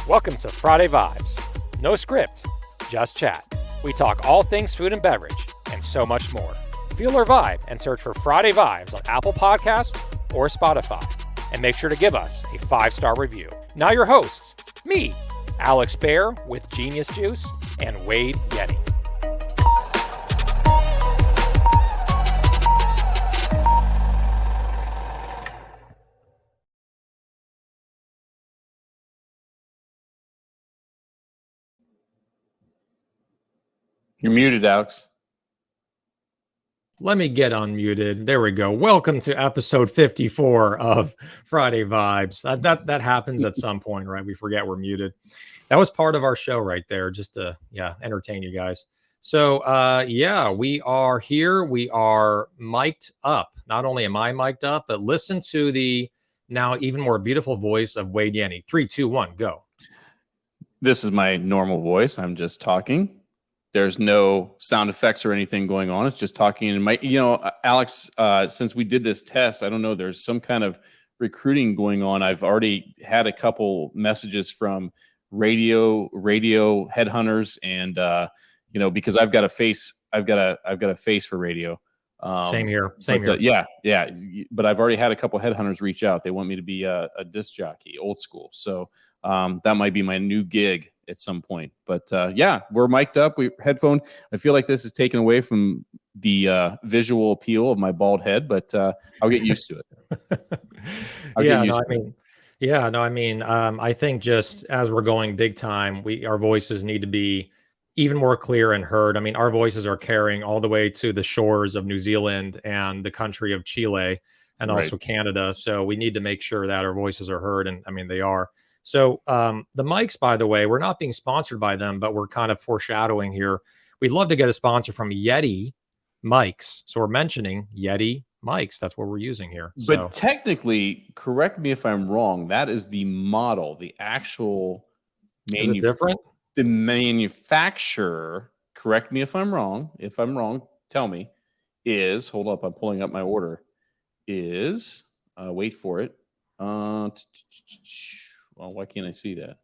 Welcome to Friday Vibes. No scripts, just chat. We talk all things food and beverage, and so much more. Feel our vibe and search for Friday Vibes on Apple Podcasts or Spotify. And make sure to give us a 5-star review. Now your hosts, me, Alex Baer with Genius Juice, and Wade Yeti. You're muted, Alex. Let me get unmuted. There we go. Welcome to episode 54 of Friday Vibes. That happens at some point, right? We forget we're muted. That was part of our show right there, just to entertain you guys. So we are here. We are mic'd up. Not only am I mic'd up, but listen to the now even more beautiful voice of Wade Yeti. 3, 2, 1, go. This is my normal voice. I'm just talking. There's no sound effects or anything going on. It's just talking. And Alex, since we did this test, I don't know, there's some kind of recruiting going on. I've already had a couple messages from radio headhunters, and because I've got a face for radio. Same here. Yeah. But I've already had a couple headhunters reach out. They want me to be a disc jockey, old school. So that might be my new gig at some point. But we're mic'd up. We headphone. I feel like this is taken away from the visual appeal of my bald head, but I'll get used to it. I think just as we're going big time, our voices need to be even more clear and heard. I mean, our voices are carrying all the way to the shores of New Zealand and the country of Chile and also Canada. So we need to make sure that our voices are heard. And I mean, they are. So the mics, by the way, we're not being sponsored by them, but we're kind of foreshadowing here. We'd love to get a sponsor from Yeti mics. So we're mentioning Yeti mics. That's what we're using here. But technically, correct me if I'm wrong, that is the model, the actual Is it different? The manufacturer, correct me if I'm wrong. If I'm wrong, tell me, hold up, I'm pulling up my order, wait for it. Well, why can't I see that?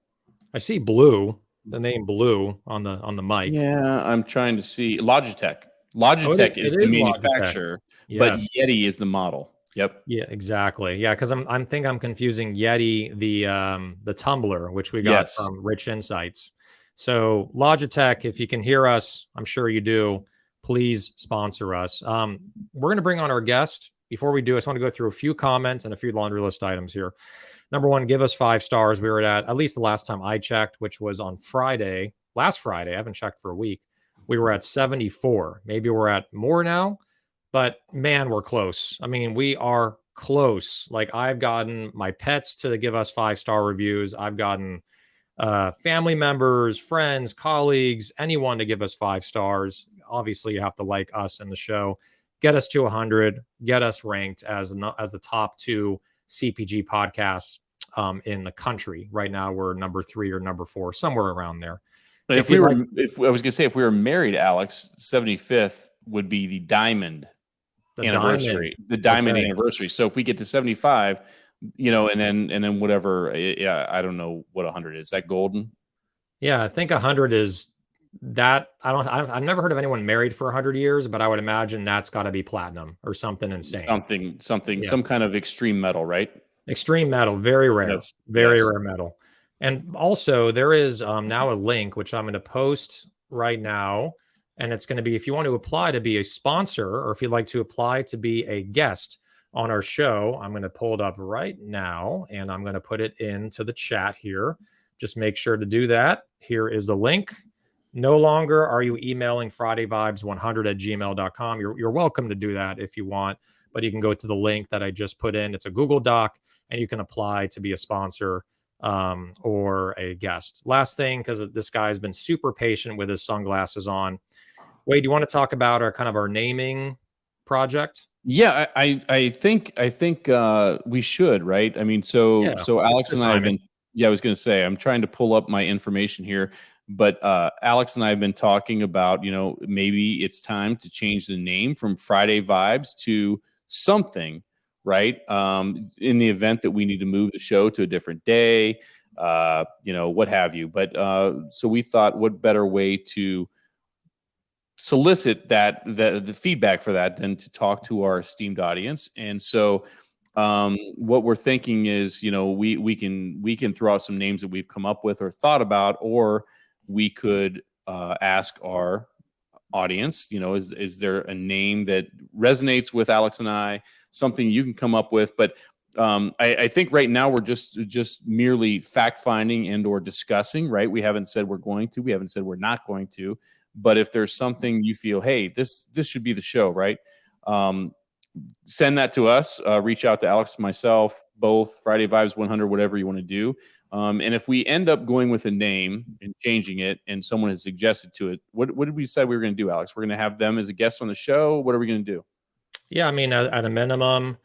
I see blue, the name blue on the mic. Yeah, I'm trying to see. Logitech. Logitech is the manufacturer, yes. But Yeti is the model. Yep. Yeah, exactly. Yeah, because I'm confusing Yeti, the tumbler, which we got from Rich Insights. So Logitech, if you can hear us, I'm sure you do, please sponsor us. We're going to bring on our guest. Before we do, I just want to go through a few comments and a few laundry list items here. Number one, give us 5 stars. We were at least the last time I checked, which was on last Friday. I haven't checked for a week. We were at 74. Maybe we're at more now, but man, we're close. I mean, we are close. Like, I've gotten my pets to give us 5-star reviews. I've gotten family members, friends, colleagues, anyone to give us 5 stars. Obviously, you have to like us in the show. Get us to 100. Get us ranked as the top 2 CPG podcasts in the country. Right now, we're number 3 or number 4, somewhere around there. But if we were married, Alex, 75th would be the diamond anniversary. The diamond anniversary. So if we get to 75, and then whatever, I don't know what 100 is. Is that golden? Yeah, I think 100 is that. I've never heard of anyone married for 100 years, but I would imagine that's got to be platinum or something insane. Some kind of extreme metal, right? Extreme metal, very rare, yes. Rare metal. And also there is now a link, which I'm going to post right now. And it's going to be, if you want to apply to be a sponsor, or if you'd like to apply to be a guest on our show, I'm going to pull it up right now, and I'm going to put it into the chat here. Just make sure to do that. Here is the link. No longer are you emailing FridayVibes100@gmail.com. You're welcome to do that if you want, but you can go to the link that I just put in. It's a Google Doc, and you can apply to be a sponsor or a guest. Last thing, because this guy's been super patient with his sunglasses on. Wade, do you want to talk about our naming project? Yeah, I think we should, right? I mean, so Alex and I have been. Yeah, I was going to say, I'm trying to pull up my information here, but Alex and I have been talking about, maybe it's time to change the name from Friday Vibes to something, right? In the event that we need to move the show to a different day, what have you. But so we thought, what better way to solicit the feedback for that than to talk to our esteemed audience. And so what we're thinking is, we can throw out some names that we've come up with or thought about, or we could ask our audience, is there a name that resonates with Alex and I, something you can come up with? But I think right now we're just merely fact finding and or discussing, right? We haven't said we're going to, we haven't said we're not going to, but if there's something you feel, hey, this should be the show, right? Send that to us, reach out to Alex, myself, both, Friday Vibes 100, whatever you want to do. And if we end up going with a name and changing it and someone has suggested to it, what did we decide we were going to do, Alex? We're going to have them as a guest on the show. What are we going to do? Yeah, I mean, at a minimum,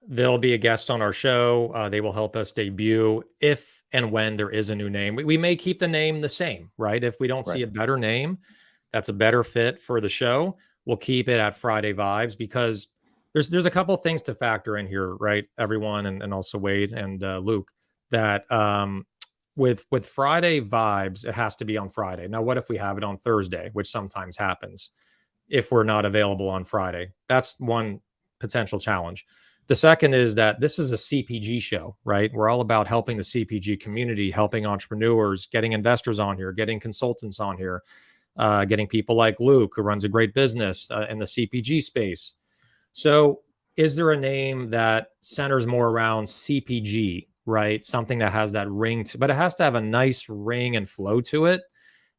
they'll be a guest on our show. They will help us debut if and when there is a new name. We may keep the name the same, right? If we don't see a better name that's a better fit for the show, we'll keep it at Friday Vibes, because there's a couple things to factor in here, right? Everyone, and also Wade and Luke, that with Friday Vibes, it has to be on Friday. Now, what if we have it on Thursday, which sometimes happens if we're not available on Friday? That's one potential challenge. The second is that this is a CPG show, right? We're all about helping the CPG community, helping entrepreneurs, getting investors on here, getting consultants on here, getting people like Luke, who runs a great business in the CPG space. So is there a name that centers more around CPG, right? Something that has that ring but it has to have a nice ring and flow to it.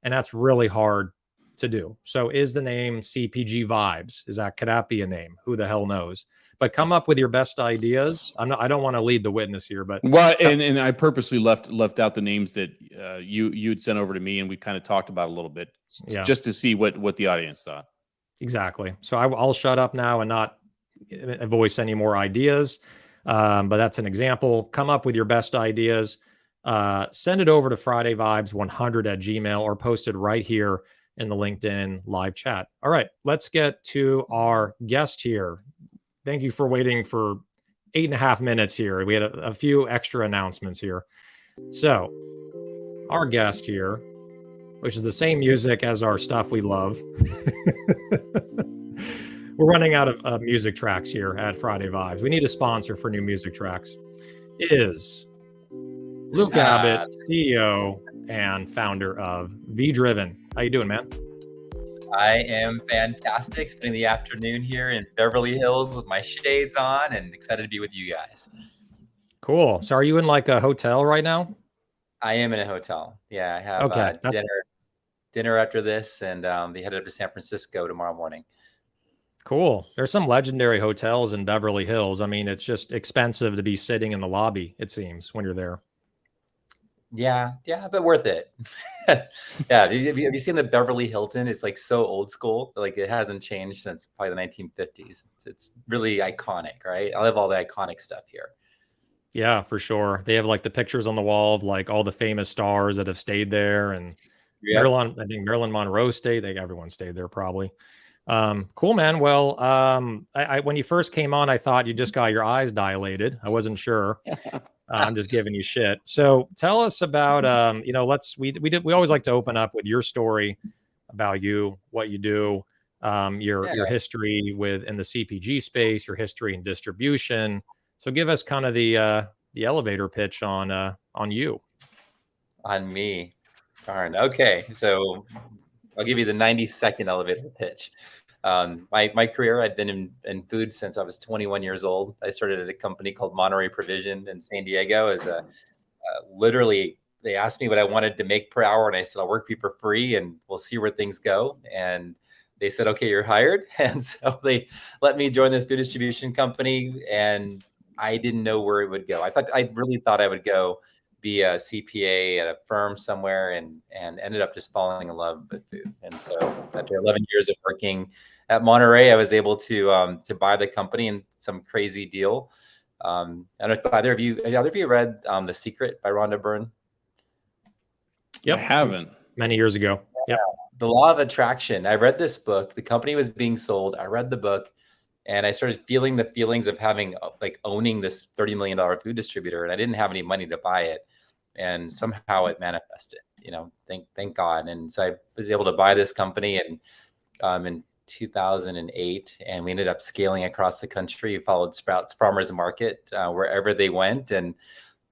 And that's really hard to do. So is the name CPG Vibes? Could that be a name? Who the hell knows? But come up with your best ideas. I don't want to lead the witness here, but and I purposely left out the names that you'd sent over to me, and we kind of talked about a little bit, just to see what the audience thought. Exactly. So I'll shut up now and not voice any more ideas. But that's an example. Come up with your best ideas. Send it over to FridayVibes100@gmail.com or post it right here in the LinkedIn live chat. All right, let's get to our guest here. Thank you for waiting for 8.5 minutes here. We had a few extra announcements here. So our guest here, which is the same music as our stuff we love. We're running out of music tracks here at Friday Vibes. We need a sponsor for new music tracks. Is Luke Abbott, CEO and founder of VDriven. How you doing, man? I am fantastic. Spending the afternoon here in Beverly Hills with my shades on and excited to be with you guys. Cool. So are you in like a hotel right now? I am in a hotel. Yeah, I have dinner after this, and be headed up to San Francisco tomorrow morning. Cool. There's some legendary hotels in Beverly Hills. I mean, it's just expensive to be sitting in the lobby, it seems, when you're there. Yeah, but worth it. Yeah, have you seen the Beverly Hilton? It's like so old school. Like it hasn't changed since probably the 1950s. It's really iconic, right? I love all the iconic stuff here. Yeah, for sure. They have like the pictures on the wall of like all the famous stars that have stayed there, and I think Marilyn Monroe stayed. Everyone stayed there probably. Cool, man. Well, I when you first came on, I thought you just got your eyes dilated. I wasn't sure. I'm just giving you shit. So tell us about, we always like to open up with your story about you, what you do, your history in the CPG space, your history in distribution. So give us kind of the elevator pitch on you. On me. Darn. Okay. So I'll give you the 90-second elevator pitch. My career, I've been in food since I was 21 years old. I started at a company called Monterey Provision in San Diego as literally, they asked me what I wanted to make per hour. And I said, I'll work for you for free and we'll see where things go. And they said, okay, you're hired. And so they let me join this food distribution company, and I didn't know where it would go. I really thought I would go be a CPA at a firm somewhere, and ended up just falling in love with food. And so after 11 years of working at Monterey, I was able to buy the company in some crazy deal. I don't know if either of you read The Secret by Rhonda Byrne? Yep. I haven't. Many years ago. Yep. The Law of Attraction. I read this book. The company was being sold. I read the book, and I started feeling the feelings of owning this $30 million food distributor, and I didn't have any money to buy it. and somehow it manifested. Thank God. And so I was able to buy this company in 2008, and we ended up scaling across the country. We followed Sprouts Farmers Market wherever they went, and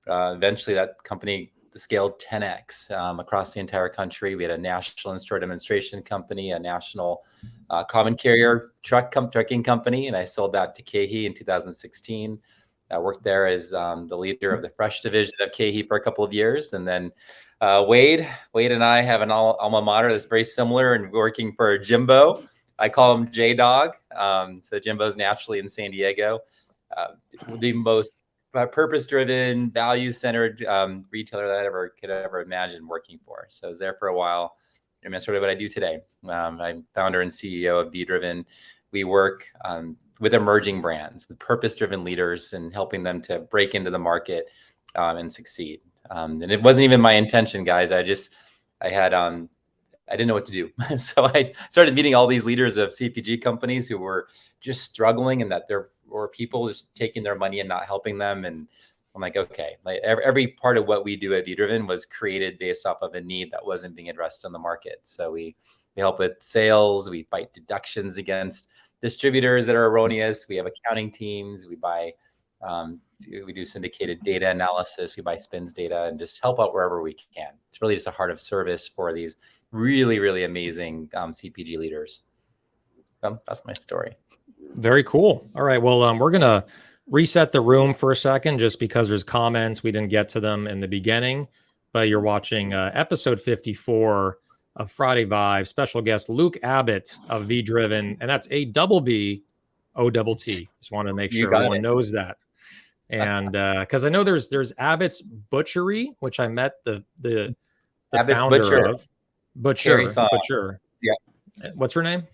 eventually that company scaled 10x across the entire country. We had a national in-store demonstration company, a national common carrier trucking company, and I sold that to KeHE in 2016. I worked there as the leader of the fresh division of KeHE for a couple of years, and then Wade and I have an alma mater that's very similar, and working for Jimbo. I call him J-Dog. So Jimbo's naturally in San Diego, the most purpose-driven, value-centered retailer that I could ever imagine working for. So I was there for a while, and that's sort of what I do today. I'm founder and CEO of VDriven. We work with emerging brands, with purpose-driven leaders, and helping them to break into the market and succeed. And it wasn't even my intention, guys. I didn't know what to do. So I started meeting all these leaders of CPG companies who were just struggling, and that there were people just taking their money and not helping them. And I'm like, okay, every part of what we do at VDriven was created based off of a need that wasn't being addressed in the market. So we help with sales, we fight deductions against distributors that are erroneous. We have accounting teams, we do syndicated data analysis, we buy spins data, and just help out wherever we can. It's really just a heart of service for these really, really amazing CPG leaders. That's my story. Very cool. All right. Well, we're going to reset the room for a second, just because there's comments. We didn't get to them in the beginning, but you're watching episode 54 of Friday Vibe. Special guest Luke Abbott of VDriven, and that's ABBOTT. Just want to make sure everyone knows that. And because I know there's Abbott's Butchery, which I met the Abbott's founder of. Butcher. Yeah. What's her name?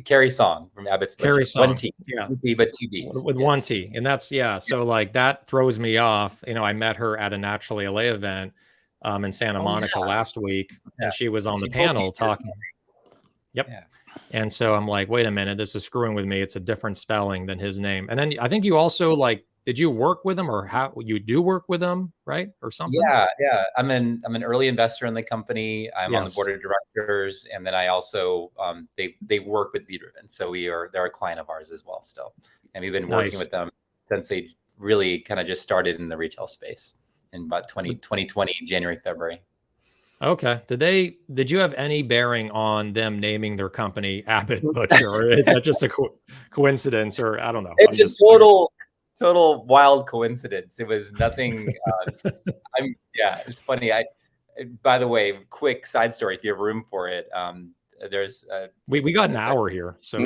Carrie Song from Abbott's Butcher. Carrie Song. One T. Yeah. 2 T, but 2 B's. With one T. And that's, So like that throws me off. I met her at a Naturally LA event in Santa Monica last week, and she was on the panel talking. Yep. Yeah. And so I'm like, wait a minute, this is screwing with me. It's a different spelling than his name. And then I think you also did you work with him, or how you do work with him, right? Or something? Yeah. I'm an early investor in the company. I'm on the board of directors. And then I also, they work with VDriven. So they're a client of ours as well still. And we've been working with them since they really kind of just started in the retail space in about 2020, January, February. Okay. Did you have any bearing on them naming their company Abbott Butcher, or is that just a coincidence, or I don't know? It's a total wild coincidence. It was nothing. It's funny. By the way, quick side story, if you have room for it. There's we got an hour here, so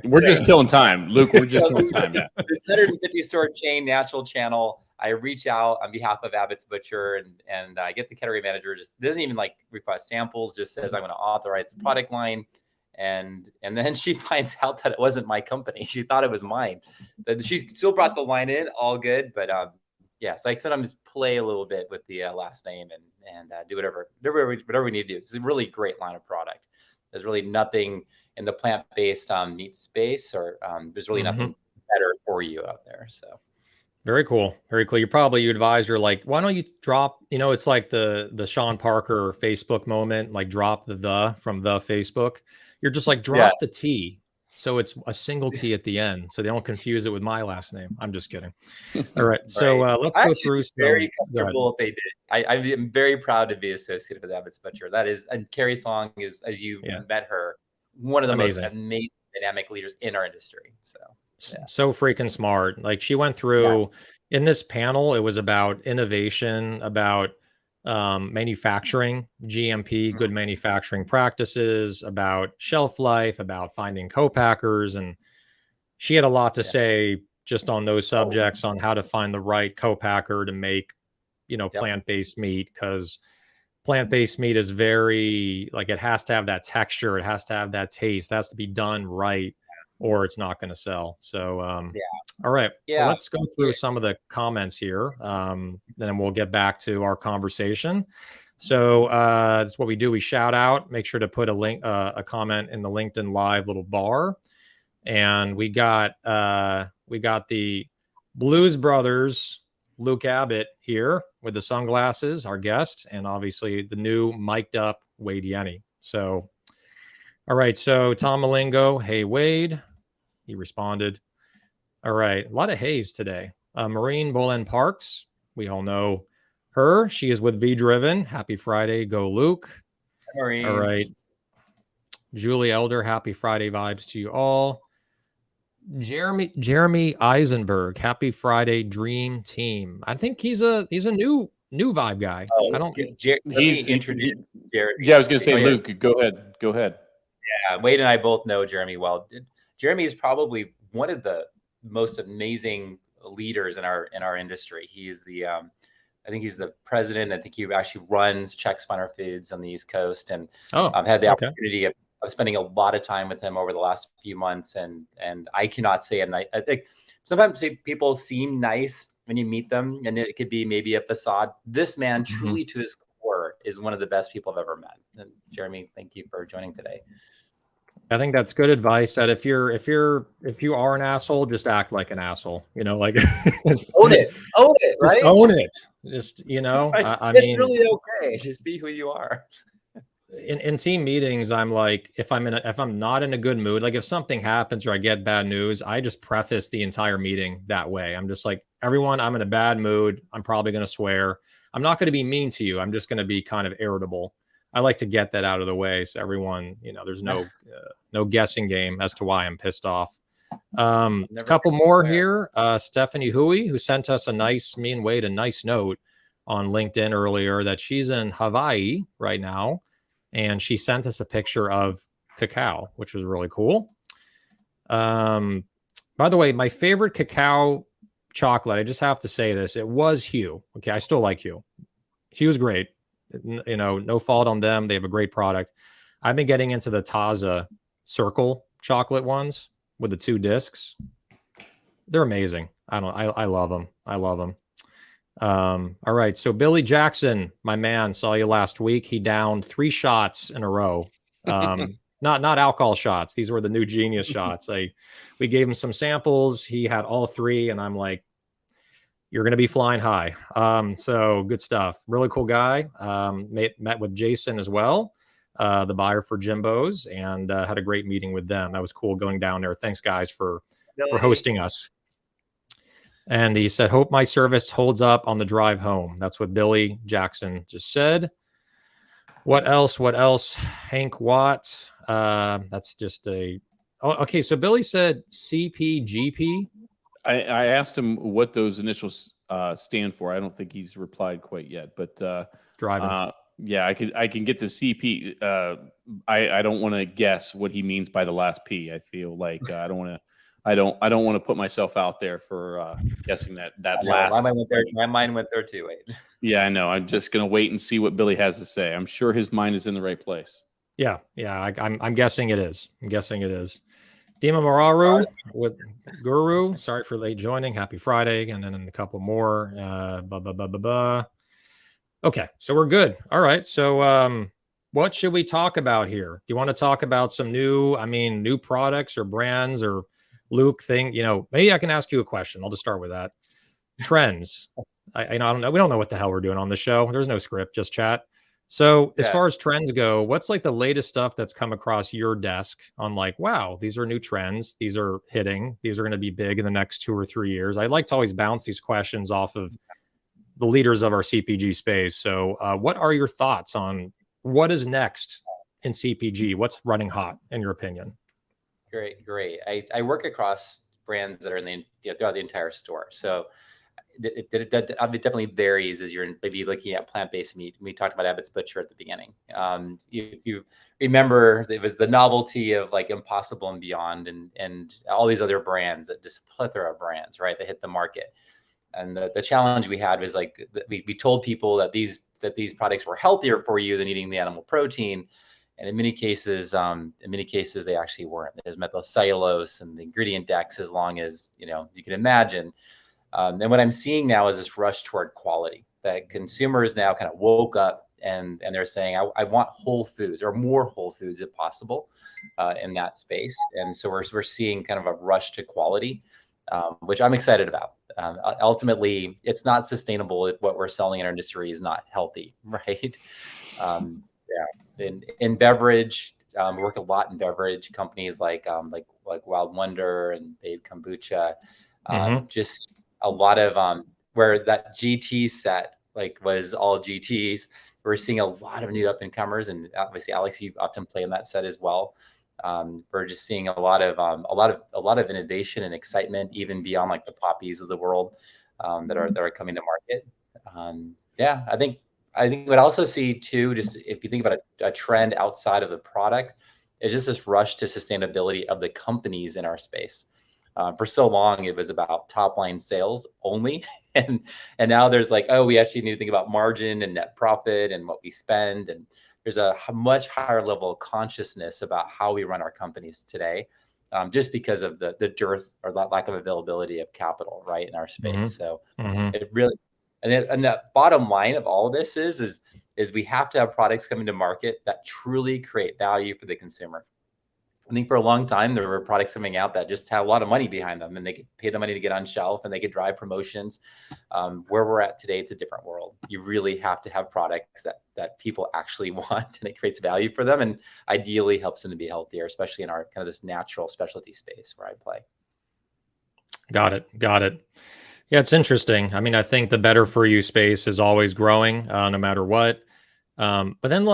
we're just killing time, Luke. We're just killing time. This 150 store chain, natural channel. I reach out on behalf of Abbott's Butcher, and I get the category manager, just doesn't even request samples, just says I'm going to authorize the product line. And then she finds out that it wasn't my company. She thought it was mine. But she still brought the line in, all good. But so I sometimes play a little bit with the last name and do whatever we need to do. It's a really great line of product. There's really nothing in the plant-based meat space, or there's really nothing better for you out there. So. Very cool. Very cool. You advise her, why don't you drop, it's like the Sean Parker Facebook moment, drop the from the Facebook. You're just drop the T. So it's a single T at the end, so they don't confuse it with my last name. I'm just kidding. All right. So let's go through some. Very comfortable if they did. I'm very proud to be associated with Abbott's Butcher. That is, and Carrie Song is, as you met her, one of the most amazing dynamic leaders in our industry. So freaking smart. She went through in this panel, it was about innovation, about manufacturing, GMP, good manufacturing practices, about shelf life, about finding co-packers. And she had a lot to say just on those subjects, on how to find the right co-packer to make, plant-based meat, because plant-based meat is very, it has to have that texture. It has to have that taste. It has to be done right, or it's not going to sell. So, all right. Well, let's go through some of the comments here. Then we'll get back to our conversation. So that's what we do. We shout out, make sure to put a comment in the LinkedIn Live little bar. And we got the Blues Brothers Luke Abbott here with the sunglasses, our guest, and obviously the new mic'd up Wade Yenny. So, all right. So Tom Malingo, hey, Wade. He responded. All right. A lot of hays today. Maureen Bolen Parks. We all know her. She is with VDriven. Happy Friday. Go, Luke. Maureen. All right. Julie Elder. Happy Friday vibes to you all. Jeremy Eisenberg. Happy Friday, Dream Team. I think he's a new vibe guy. Oh, I don't. He's introduced Jeremy. Yeah, I was gonna say, Luke. Go ahead. Yeah, Wade and I both know Jeremy well. Jeremy is probably one of the most amazing leaders in our industry. He is the I think he's the president. I think he actually runs Chex Funner Foods on the East Coast, and I've had the opportunity of spending a lot of time with him over the last few months, and I cannot say it. I think sometimes people seem nice when you meet them, and it could be maybe a facade. This man, truly to his core, is one of the best people I've ever met. And Jeremy, thank you for joining today. I think that's good advice. That if you are an asshole, just act like an asshole. You know, like own it, just right? Own it. Just I mean, it's really okay. Just be who you are. In team meetings, I'm like, if I'm not in a good mood, like if something happens or I get bad news, I just preface the entire meeting that way. I'm just like, everyone, I'm in a bad mood. I'm probably going to swear. I'm not going to be mean to you. I'm just going to be kind of irritable. I like to get that out of the way, so everyone, there's no guessing game as to why I'm pissed off. A couple more here. Stephanie Hui, who sent us me and Wade a nice note on LinkedIn earlier that she's in Hawaii right now. And she sent us a picture of cacao, which was really cool. By the way, my favorite cacao chocolate, I just have to say this, it was Hue. Okay, I still like Hue. Hue's great. No fault on them. They have a great product. I've been getting into the Taza circle chocolate ones with the 2 discs. They're amazing. I love them. I love them. All right. So Billy Jackson, my man, saw you last week. He downed 3 shots in a row. Not alcohol shots. These were the new Genius shots. We gave him some samples. He had all 3, and I'm like, you're going to be flying high. So good stuff. Really cool guy. Met with Jason as well, the buyer for Jimbo's, and had a great meeting with them. That was cool going down there. Thanks, guys, for hosting us. And he said, hope my service holds up on the drive home. That's what Billy Jackson just said. What else? Hank Watt. That's just okay. So Billy said CPGP. I asked him what those initials stand for. I don't think he's replied quite yet, but driving. Yeah, I can get the CP. I don't want to guess what he means by the last P. I feel like I don't want to put myself out there for guessing that last. My mind went there too. Wait. Yeah, I know. I'm just gonna wait and see what Billy has to say. I'm sure his mind is in the right place. Yeah. I'm guessing it is. Dima Moraru with Guru. Sorry for late joining. Happy Friday, and then a couple more. Okay, so we're good. All right. So what should we talk about here? Do you want to talk about some new products or brands or Luke thing? Maybe I can ask you a question. I'll just start with that. Trends. I don't know. We don't know what the hell we're doing on the show. There's no script, just chat. So as far as trends go, what's like the latest stuff that's come across your desk on like, wow, these are new trends. These are hitting. These are going to be big in the next 2 or 3 years. I'd like to always bounce these questions off of the leaders of our CPG space. So what are your thoughts on what is next in CPG? What's running hot in your opinion? Great. I work across brands that are throughout the entire store. So it definitely varies as you're maybe looking at plant-based meat. We talked about Abbott's Butcher at the beginning. If you remember, it was the novelty of like Impossible and Beyond and all these other brands, that just plethora of brands, right, that hit the market. And the challenge we had was like we told people that these products were healthier for you than eating the animal protein. And in many cases, they actually weren't. There's methylcellulose and the ingredient decks as long as, you can imagine. And what I'm seeing now is this rush toward quality, that consumers now kind of woke up and they're saying, I want whole foods or more whole foods if possible in that space. And so we're seeing kind of a rush to quality, which I'm excited about. Ultimately, it's not sustainable. What we're selling in our industry is not healthy, right? Yeah. In beverage, we work a lot in beverage companies like Wild Wonder and Babe Kombucha. Just a lot of where that GT set was all GTs. We're seeing a lot of new up and comers, and obviously, Alex, you often play in that set as well. We're just seeing a lot of innovation and excitement, even beyond like the poppies of the world that are coming to market. Yeah, I think what I also see too, just if you think about a trend outside of the product, is just this rush to sustainability of the companies in our space. For so long, it was about top line sales only, and now there's like, oh, we actually need to think about margin and net profit and what we spend, and there's a much higher level of consciousness about how we run our companies today, just because of the dearth or lack of availability of capital, right, in our space. So it really, and the bottom line of all of this is we have to have products coming to market that truly create value for the consumer. I think for a long time, there were products coming out that just had a lot of money behind them, and they could pay the money to get on shelf and they could drive promotions. Where we're at today, it's a different world. You really have to have products that people actually want, and it creates value for them, and ideally helps them to be healthier, especially in our kind of this natural specialty space where I play. Got it. Yeah, it's interesting. I mean, I think the better for you space is always growing, no matter what. But then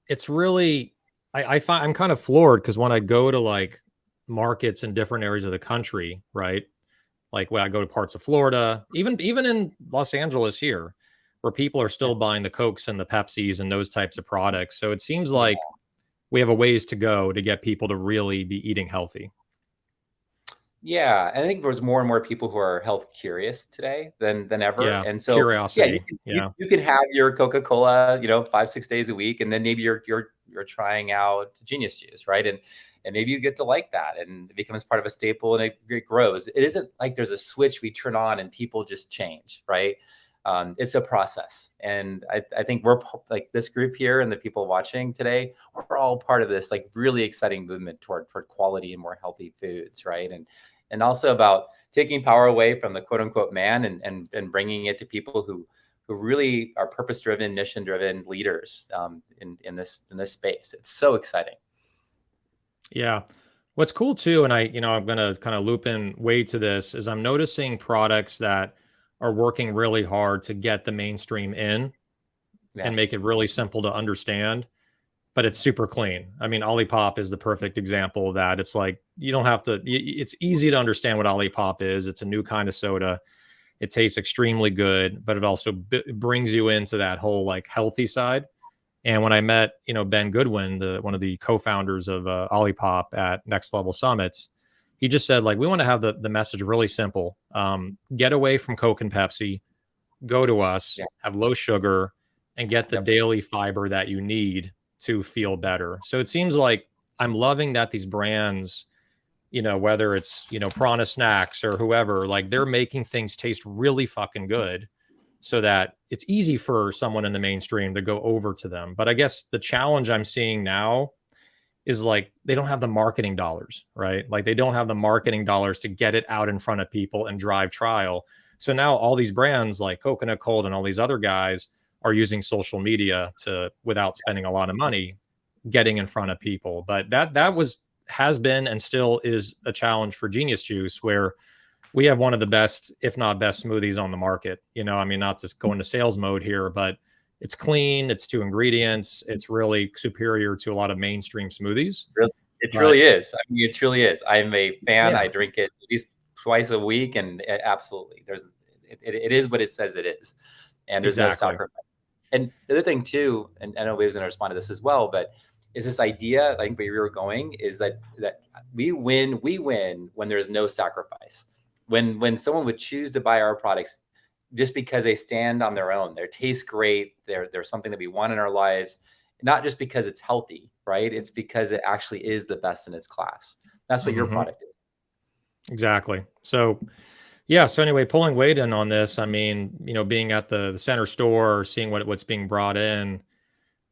it's really, I find I'm kind of floored because when I go to like markets in different areas of the country, right? Like when I go to parts of Florida, even in Los Angeles here, where people are still buying the Cokes and the Pepsis and those types of products. So it seems like we have a ways to go to get people to really be eating healthy. Yeah, I think there's more and more people who are health curious today than ever. Yeah, And so curiosity. You can have your Coca-Cola, 5-6 days a week, and then maybe you're trying out Genius Juice, right? And maybe you get to like that, and it becomes part of a staple, and it grows. It isn't like there's a switch we turn on and people just change, right? It's a process, and I think we're like this group here and the people watching today, we're all part of this like really exciting movement toward quality and more healthy foods, right? And also about taking power away from the quote unquote man and bringing it to people who really are purpose driven, mission driven leaders in this space. It's so exciting. Yeah. What's cool too, and I'm going to kind of loop in Wade to this, is I'm noticing products that are working really hard to get the mainstream in and make it really simple to understand, but it's super clean. I mean, Olipop is the perfect example of that. It's like, you don't have to, it's easy to understand what Olipop is. It's a new kind of soda. It tastes extremely good, but it also brings you into that whole like healthy side. And when I met, Ben Goodwin, one of the co-founders of Olipop at Next Level Summits, he just said, like, we want to have the message really simple. Get away from Coke and Pepsi, go to us, have low sugar, and get the daily fiber that you need to feel better. So it seems like I'm loving that these brands, whether it's, Prana Snacks or whoever, like they're making things taste really fucking good so that it's easy for someone in the mainstream to go over to them. But I guess the challenge I'm seeing now is like, they don't have the marketing dollars, right? Like they don't have the marketing dollars to get it out in front of people and drive trial. So now all these brands like Coconut Cold and all these other guys are using social media to, without spending a lot of money, getting in front of people. But has been and still is a challenge for Genius Juice, where we have one of the best, if not best, smoothies on the market. I mean, not just go into sales mode here, but it's clean, it's 2 ingredients, it's really superior to a lot of mainstream smoothies. It truly is. I mean, it truly is. I'm a fan. I drink it at least twice a week, and absolutely, it is what it says it is, and there's no sacrifice. And the other thing too, and I know Wave's going to respond to this as well, but is this idea, I think where you're going, is that we win when there's no sacrifice. When someone would choose to buy our products just because they stand on their own, they taste great, they're something that we want in our lives, not just because it's healthy, right? It's because it actually is the best in its class. That's what your product is. Exactly. So anyway, pulling Wade in on this, I mean, being at the center store, seeing what's being brought in,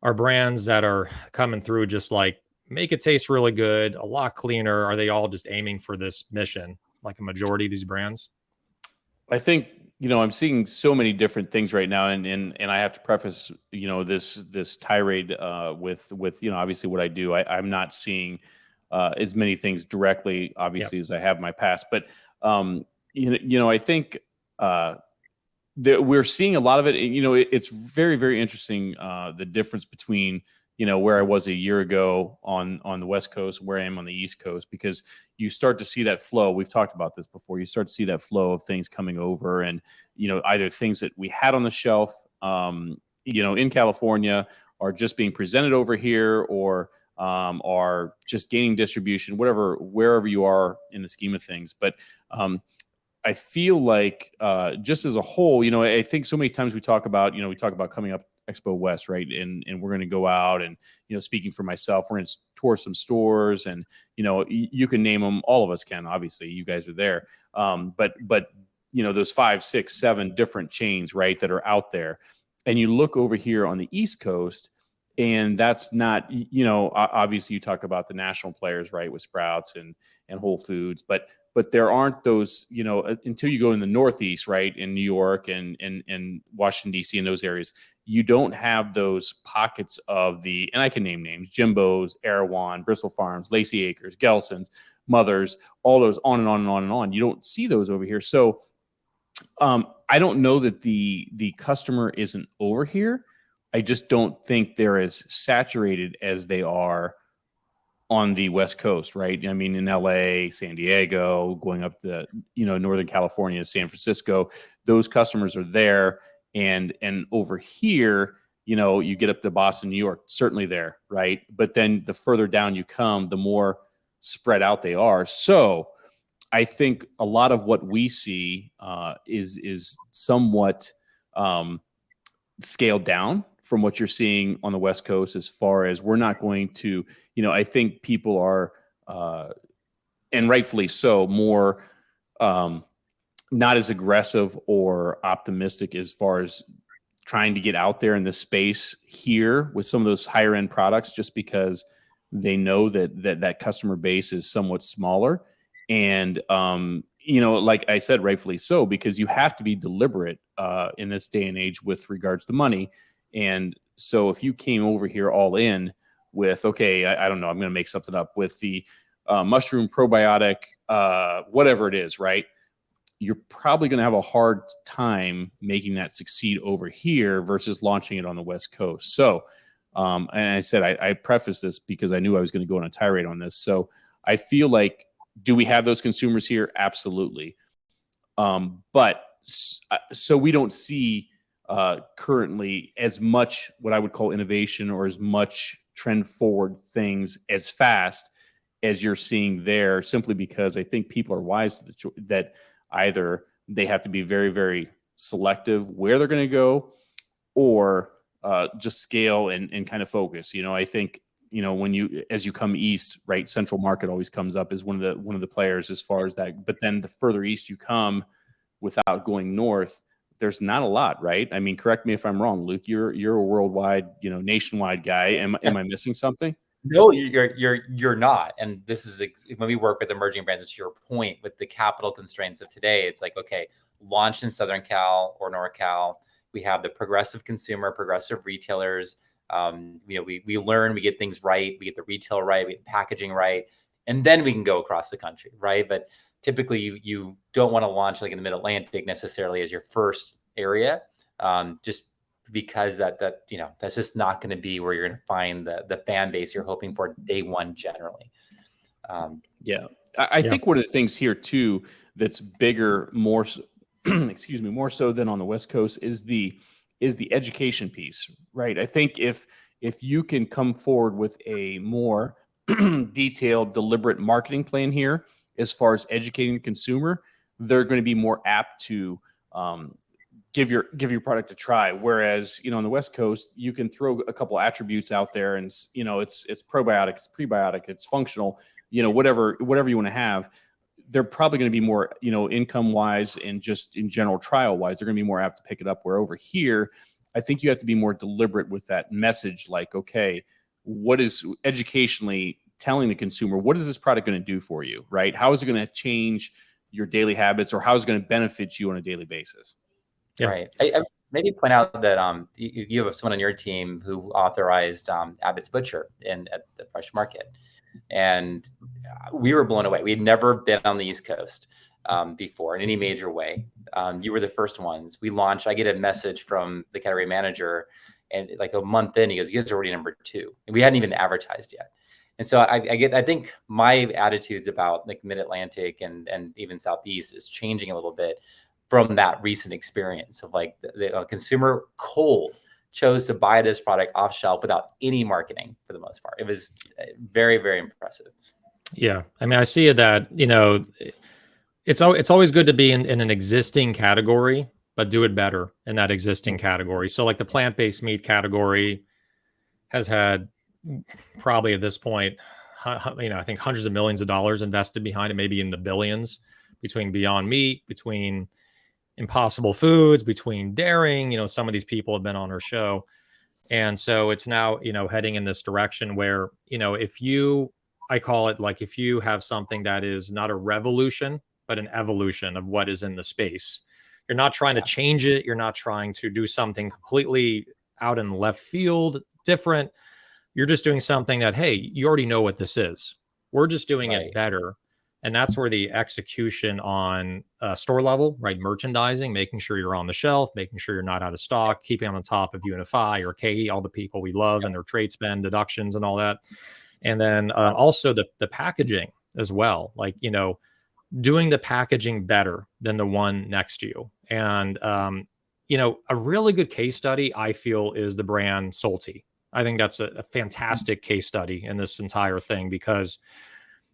are brands that are coming through just like make it taste really good, a lot cleaner. Are they all just aiming for this mission, like a majority of these brands? I think, I'm seeing so many different things right now, and I have to preface, this tirade with obviously what I do. I'm not seeing as many things directly, obviously, as I have in my past, but I think we're seeing a lot of it. It's very, very interesting, the difference between where I was a year ago on the West Coast, where I am on the East Coast, because you start to see that flow. We've talked about this before. You start to see that flow of things coming over, and either things that we had on the shelf, in California, are just being presented over here, or are just gaining distribution, wherever you are in the scheme of things. But I feel like just as a whole, I think so many times we talk about coming up Expo West, right? And we're going to go out and, speaking for myself, we're going to tour some stores, and, you can name them. All of us can, obviously, you guys are there. But those 5, 6, 7 different chains, right, that are out there. And you look over here on the East Coast, and that's not, obviously you talk about the national players, right, with Sprouts and Whole Foods, but there aren't those, until you go in the Northeast, right, in New York and Washington, D.C., in those areas, you don't have those pockets of and I can name names, Jimbo's, Erewhon, Bristol Farms, Lacey Acres, Gelson's, Mother's, all those, on and on and on and on. You don't see those over here. So I don't know that the customer isn't over here. I just don't think they're as saturated as they are on the West Coast, right? I mean, in LA, San Diego, going up the, Northern California, San Francisco, those customers are there. And over here, you get up to Boston, New York, certainly there, right? But then the further down you come, the more spread out they are. So I think a lot of what we see is somewhat scaled down from what you're seeing on the West Coast, as far as we're not going to, I think people are, and rightfully so, more not as aggressive or optimistic as far as trying to get out there in this space here with some of those higher end products, just because they know that customer base is somewhat smaller. And, like I said, rightfully so, because you have to be deliberate in this day and age with regards to money. And so if you came over here all in with, okay, I don't know, I'm going to make something up, with the mushroom probiotic, whatever it is, right? You're probably going to have a hard time making that succeed over here versus launching it on the West Coast. So, and I said, I prefaced this because I knew I was going to go on a tirade on this. So I feel like, do we have those consumers here? Absolutely. But so we don't see currently as much what I would call innovation, or as much trend forward things as fast as you're seeing there, simply because I think people are wise to that either they have to be very, very selective where they're going to go, or just scale and kind of focus. I think, as you come east, right, Central Market always comes up as one of the players as far as that. But then the further east you come, without going north, there's not a lot, right? I mean, correct me if I'm wrong, Luke. You're a worldwide, nationwide guy. Am I missing something? No, you're not. And this is when we work with emerging brands, to your point, with the capital constraints of today, it's like, okay, launched in Southern Cal or NorCal, we have the progressive consumer, progressive retailers. We learn, we get things right, we get the retail right, we get packaging right, and then we can go across the country, right? But typically, you don't want to launch like in the Mid-Atlantic necessarily as your first area, just because that's just not going to be where you're going to find the fan base you're hoping for day one generally. I think one of the things here too that's bigger, more so, more so than on the West Coast, is the education piece, right? I think if you can come forward with a more detailed, deliberate marketing plan here, as far as educating the consumer, they're going to be more apt to give your product a try. Whereas, on the West Coast, you can throw a couple attributes out there, and it's probiotic, it's prebiotic, it's functional, whatever you want to have. They're probably going to be more, income wise and just in general trial wise, they're going to be more apt to pick it up. Where over here, I think you have to be more deliberate with that message. Like, okay, what is educationally telling the consumer, what is this product going to do for you, right? How is it going to change your daily habits, or how it's going to benefit you on a daily basis. Yeah. Right. I maybe point out that you have someone on your team who authorized Abbott's Butcher at the Fresh Market, and we were blown away. We had never been on the East Coast before in any major way. You were the first ones. We launched. I get a message from the category manager, and like a month in, he goes, "You guys are already number 2," and we hadn't even advertised yet. And so I think my attitudes about like Mid-Atlantic and even Southeast is changing a little bit from that recent experience of like the consumer cold chose to buy this product off shelf without any marketing for the most part. It was very, very impressive. Yeah. I mean, I see that, it's always good to be in an existing category, but do it better in that existing category. So like the plant-based meat category has had probably at this point, I think hundreds of millions of dollars invested behind it, maybe in the billions, between Beyond Meat, between Impossible Foods, between Daring. Some of these people have been on our show. And so it's now, heading in this direction where, I call it like, if you have something that is not a revolution, but an evolution of what is in the space, you're not trying to change it. You're not trying to do something completely out in left field, different. You're just doing something that, hey, you already know what this is. We're just doing it better. And that's where the execution on store level, right? Merchandising, making sure you're on the shelf, making sure you're not out of stock, keeping on top of Unify or KE, all the people we love and their trade spend deductions and all that. And then also the packaging as well, like, doing the packaging better than the one next to you. And, a really good case study, I feel, is the brand Salty. I think that's a fantastic case study in this entire thing, because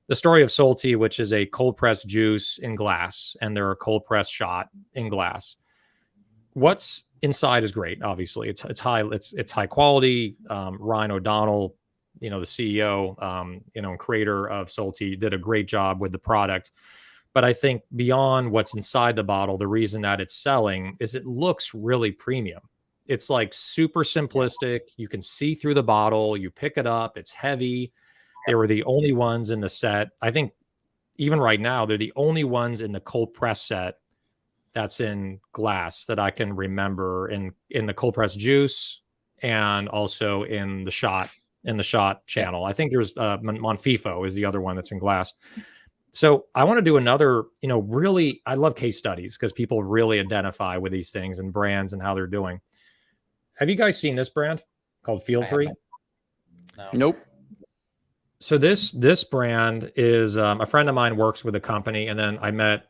the story of Salty, which is a cold pressed juice in glass, and they're a cold pressed shot in glass. What's inside is great. Obviously, it's high quality. Ryan O'Donnell, the CEO, and creator of Salty, did a great job with the product. But I think beyond what's inside the bottle, the reason that it's selling is it looks really premium. It's like super simplistic. You can see through the bottle. You pick it up. It's heavy. They were the only ones in the set. I think even right now, they're the only ones in the cold press set that's in glass that I can remember, in the cold press juice and also in the shot channel. I think there's Monfifo is the other one that's in glass. So I want to do another, really, I love case studies because people really identify with these things and brands and how they're doing. Have you guys seen this brand called Feel Free? No. Nope. So this brand is a friend of mine works with a company, and then I met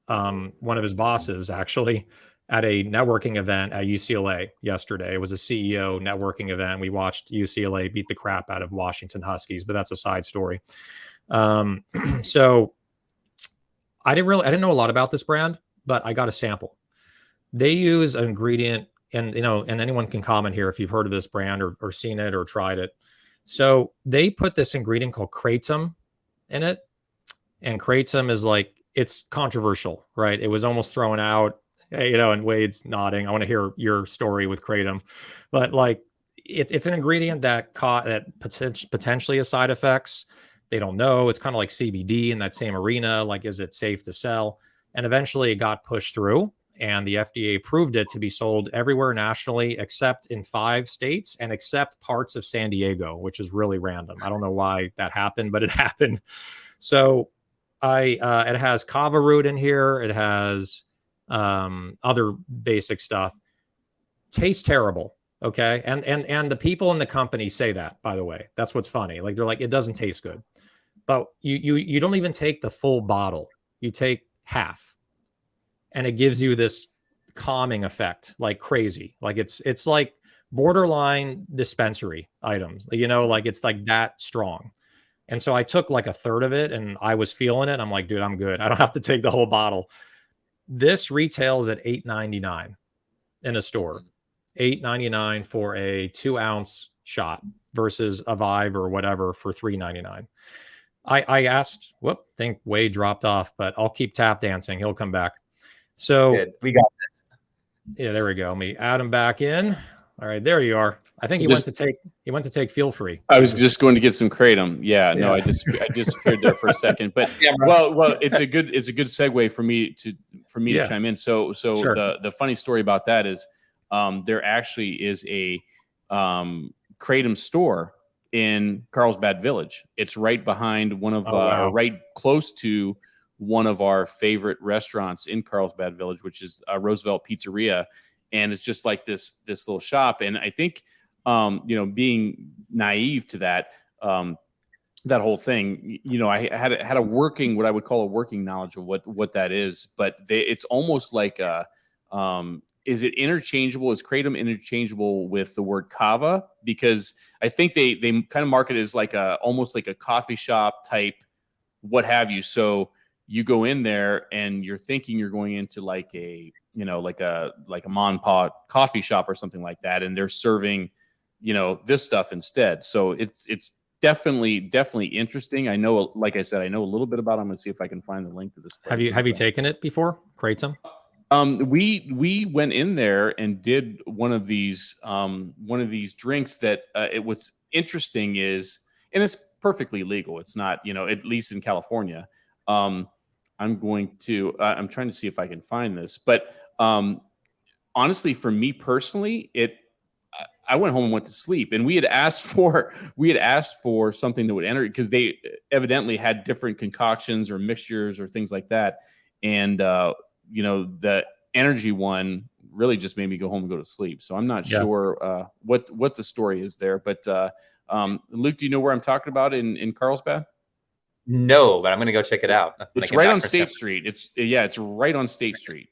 one of his bosses actually at a networking event at UCLA yesterday. It was a CEO networking event. We watched UCLA beat the crap out of Washington Huskies, but that's a side story. So I didn't know a lot about this brand, but I got a sample. They use an ingredient, and and anyone can comment here if you've heard of this brand or seen it or tried it. So they put this ingredient called kratom in it, and kratom is like, it's controversial, right? It was almost thrown out, and Wade's nodding. I want to hear your story with kratom, but like it's an ingredient that potentially has side effects. They don't know. It's kind of like CBD in that same arena. Like, is it safe to sell? And eventually it got pushed through, and the FDA approved it to be sold everywhere nationally, except in 5 states and except parts of San Diego, which is really random. I don't know why that happened, but it happened. So it has kava root in here. It has other basic stuff. Tastes terrible. Okay. And the people in the company say that, by the way. That's what's funny. Like, they're like, it doesn't taste good. But you don't even take the full bottle. You take half. And it gives you this calming effect like crazy. Like it's like borderline dispensary items, like it's like that strong. And so I took like a third of it and I was feeling it. I'm like, dude, I'm good. I don't have to take the whole bottle. This retails at $8.99 in a store. $8.99 for a 2-ounce shot versus a Vive or whatever for $3.99. I asked, think Wade dropped off, but I'll keep tap dancing. He'll come back. So we got this. Yeah, there we go. Let me add him back in. All right, there you are. I think he went to take Feel Free. I was just going to get some kratom. Yeah, no, I disappeared there for a second. But well, it's a good segue for me to chime in. So Sure. the funny story about that is there actually is a kratom store in Carlsbad Village. It's right behind one of or right close to one of our favorite restaurants in Carlsbad Village, which is Roosevelt Pizzeria. And it's just like this little shop. And I think being naive to that whole thing, I had a working, what I would call a working knowledge of what that is, but it's almost like is it interchangeable? Is kratom interchangeable with the word kava? Because I think they kind of market it as like almost like a coffee shop type, what have you. So you go in there and you're thinking you're going into like a like a mom and pop coffee shop or something like that, and they're serving this stuff instead. So it's definitely interesting. I know, like I said, I know a little bit about it. I'm gonna see if I can find the link to this place. Have you taken it before? Kratom? We went in there and did one of these drinks that it was interesting is, and it's perfectly legal. It's not, at least in California. I'm trying to see if I can find this, but honestly, for me personally, I went home and went to sleep, and we had asked for something that would enter, because they evidently had different concoctions or mixtures or things like that. And, the energy one really just made me go home and go to sleep. So I'm not sure what the story is there, but Luke, do you know where I'm talking about in Carlsbad? No, but I'm going to go check it out. It's right on State Street. It's right on State Street.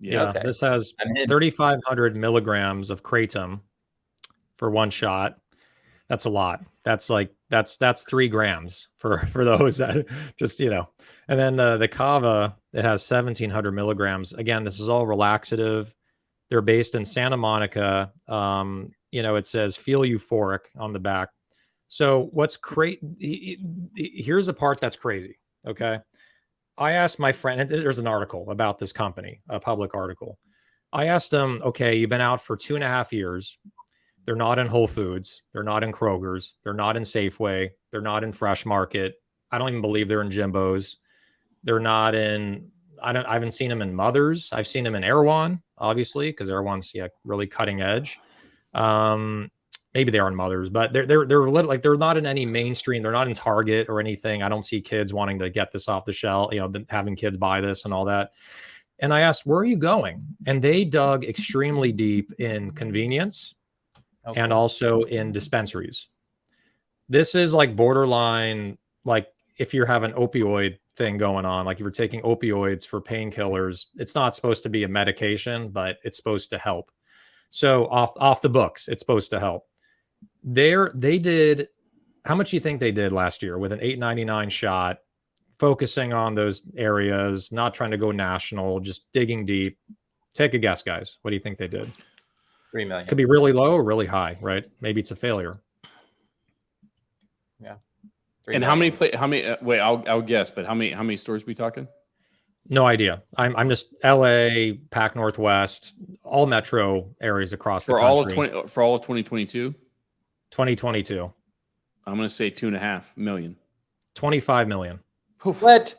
Yeah. Okay. This has 3,500 milligrams of kratom for one shot. That's a lot. That's 3 grams for those that just, and then the kava, it has 1,700 milligrams. Again, this is all relaxative. They're based in Santa Monica. It says feel euphoric on the back. So what's crazy, here's a part that's crazy. Okay. I asked my friend, and there's an article about this company, a public article. I asked him, okay, you've been out for 2.5 years. They're not in Whole Foods. They're not in Kroger's. They're not in Safeway. They're not in Fresh Market. I don't even believe they're in Jimbo's. They're not in, I haven't seen them in Mother's. I've seen them in Erewhon, obviously, because Erewhon's really cutting edge. Maybe they are in Mother's, but they're not in any mainstream. They're not in Target or anything. I don't see kids wanting to get this off the shelf, having kids buy this and all that. And I asked, where are you going? And they dug extremely deep in convenience and also in dispensaries. This is like borderline, like if you have an opioid thing going on, like if you're taking opioids for painkillers, it's not supposed to be a medication, but it's supposed to help. So off the books, it's supposed to help. They did, how much do you think they did last year with an $8.99 shot, focusing on those areas, not trying to go national, just digging deep? Take a guess, guys. What do you think they did? 3 million. Could be really low or really high, right? Maybe it's a failure. Yeah. And how many wait, I'll guess, but how many stores are we talking? No idea. I'm just LA, Pac Northwest, all metro areas across the country. For all of 2022? 2022. I'm going to say 2.5 million. 25 million. What?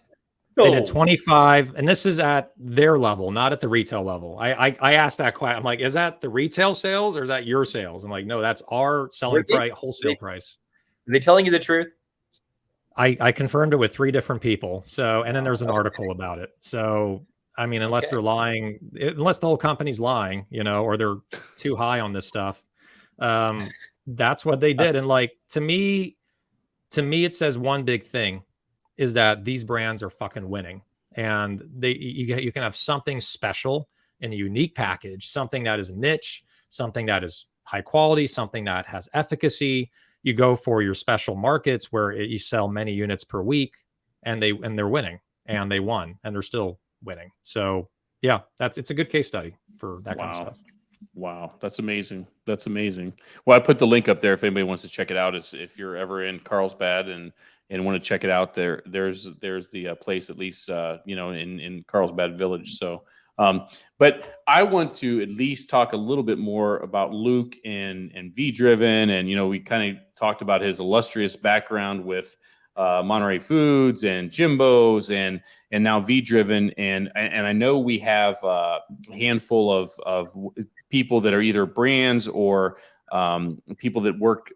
They did 25, and this is at their level, not at the retail level. I asked that question. I'm like, is that the retail sales or is that your sales? I'm like, no, that's our selling price, wholesale price. Are they telling you the truth? I confirmed it with 3 different people. So, and then there's an article about it. So, I mean, unless they're lying, unless the whole company's lying, or they're too high on this stuff, that's what they did. And like, to me, it says one big thing is that these brands are fucking winning, and you can have something special in a unique package, something that is niche, something that is high quality, something that has efficacy. You go for your special markets where you sell many units per week, and they're winning, and they won, and they're still winning. So yeah, it's a good case study for that kind of stuff. Wow, that's amazing. That's amazing. Well, I put the link up there if anybody wants to check it out. If you're ever in Carlsbad and want to check it out, there's the place, at least in Carlsbad Village. So But I want to at least talk a little bit more about Luke and VDriven. And, we kind of talked about his illustrious background with Monterey Foods and Jimbo's and now VDriven. And I know we have a handful of people that are either brands or people that work,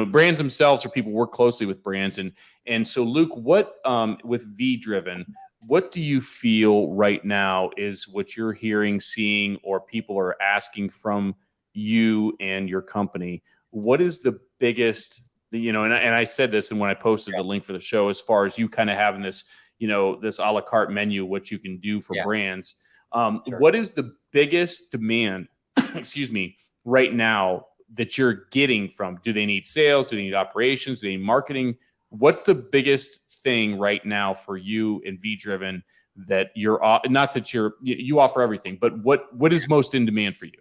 brands themselves, or people work closely with brands. And so, Luke, what with VDriven, what do you feel right now is what you're hearing, seeing, or people are asking from you and your company? What is the biggest, and I said this, and when I posted the link for the show, as far as you kind of having this, this a la carte menu, what you can do for brands. What is the biggest demand, excuse me, right now that you're getting from? Do they need sales? Do they need operations? Do they need marketing? What's the biggest thing right now for you in VDriven that you're not that you offer everything, but what is most in demand for you?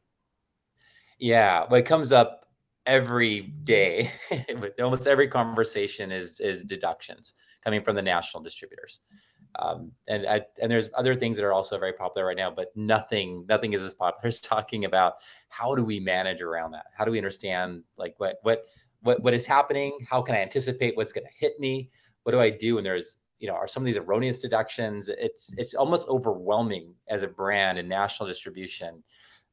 Yeah, what comes up every day with almost every conversation is deductions coming from the national distributors. And there's other things that are also very popular right now, but nothing is as popular as talking about how do we manage around that? How do we understand like what is happening? How can I anticipate what's going to hit me? What do I do when there's, are some of these erroneous deductions? It's almost overwhelming as a brand and national distribution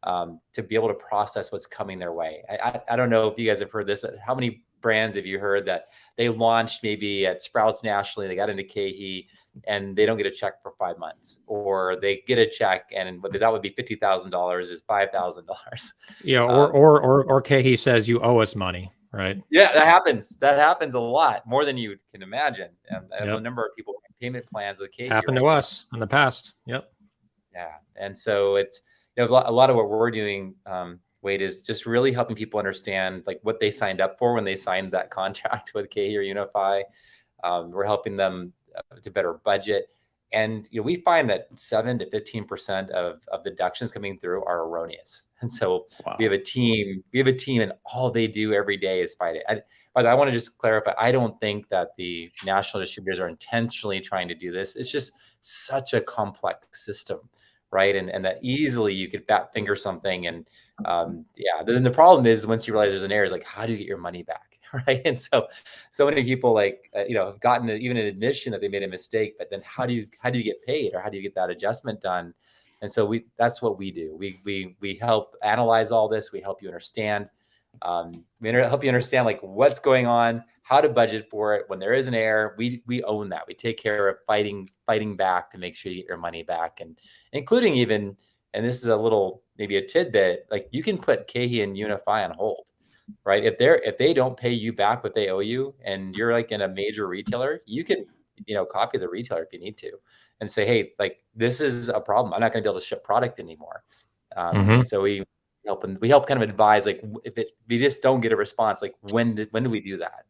to be able to process what's coming their way. I don't know if you guys have heard this. How many brands have you heard that they launched maybe at Sprouts nationally, they got into KeHE, and they don't get a check for 5 months, or they get a check and what they thought would be $50,000 is $5,000. Yeah, or KeHE says you owe us money, right? Yeah, that happens. That happens a lot, more than you can imagine. And I have a number of people with payment plans with KeHE. It's happened to us in the past. Yep. Yeah, and so it's a lot of what we're doing, Wade, is just really helping people understand like what they signed up for when they signed that contract with KeHE or Unify. We're helping them to better budget. And we find that 7 to 15% of deductions coming through are erroneous. And so we have a team, and all they do every day is fight it. By the way, I want to just clarify, I don't think that the national distributors are intentionally trying to do this. It's just such a complex system, right? And that easily you could fat finger something. And then the problem is once you realize there's an error, is like, how do you get your money back? Right. And so many people have gotten even an admission that they made a mistake, but then how do you get paid, or how do you get that adjustment done? And so that's what we do. We help analyze all this. We help you understand. We help you understand like what's going on, how to budget for it. When there is an error, we own that. We take care of fighting back to make sure you get your money back, and including even, and this is a little, maybe a tidbit, like you can put KeHE and Unify on hold. Right. If they don't pay you back what they owe you, and you're like in a major retailer, you can, copy the retailer if you need to and say, hey, like this is a problem. I'm not going to be able to ship product anymore. So we help kind of advise, like if we just don't get a response, like when do we do that?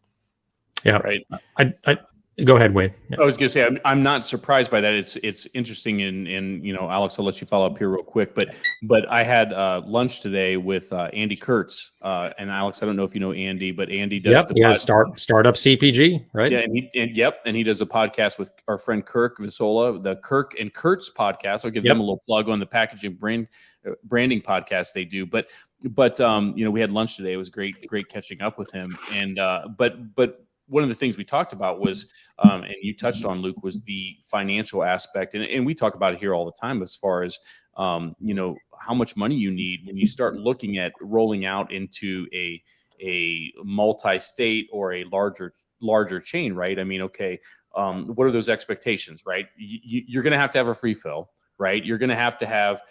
Yeah. Right. I go ahead, Wade. Yeah. I was going to say, I'm not surprised by that. It's interesting. And Alex, I'll let you follow up here real quick, but I had lunch today with Andy Kurtz, and Alex, I don't know if you know Andy, but Andy does startup CPG, right? Yeah. And he does a podcast with our friend Kirk Visola, the Kirk and Kurtz podcast. I'll give them a little plug on the packaging branding podcast they do. But we had lunch today. It was great catching up with him. And, but one of the things we talked about was, and you touched on, Luke, was the financial aspect. And we talk about it here all the time as far as, how much money you need when you start looking at rolling out into a multi-state or a larger chain, right? I mean, okay, what are those expectations, right? You're going to have a free fill, right? You're going to have,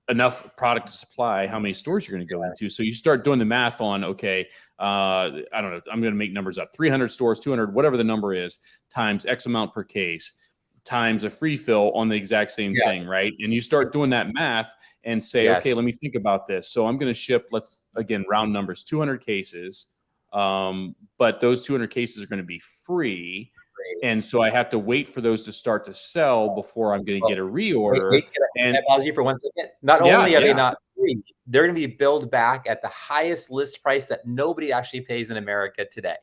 enough product to supply how many stores you're going to go into. So you start doing the math on, okay, I don't know, I'm going to make numbers up, 300 stores, 200, whatever the number is, times X amount per case, times a free fill on the exact same thing, right? And you start doing that math and say, okay, let me think about this. So I'm going to ship, let's, again, round numbers, 200 cases, but those 200 cases are going to be free. And so I have to wait for those to start to sell before I'm going to get a reorder. Can I pause you for 1 second? Not only are they not free, they're going to be billed back at the highest list price that nobody actually pays in America today.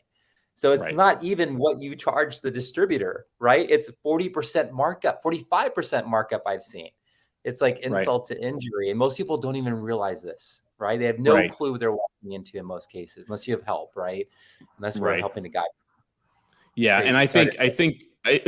So it's not even what you charge the distributor, right? It's 40% markup, 45% markup I've seen. It's like Right. insult to injury. And most people don't even realize this, right? They have no Right. clue what they're walking into in most cases, unless you have help, right? Unless we're Right. helping to guide. It's Yeah, and crazy.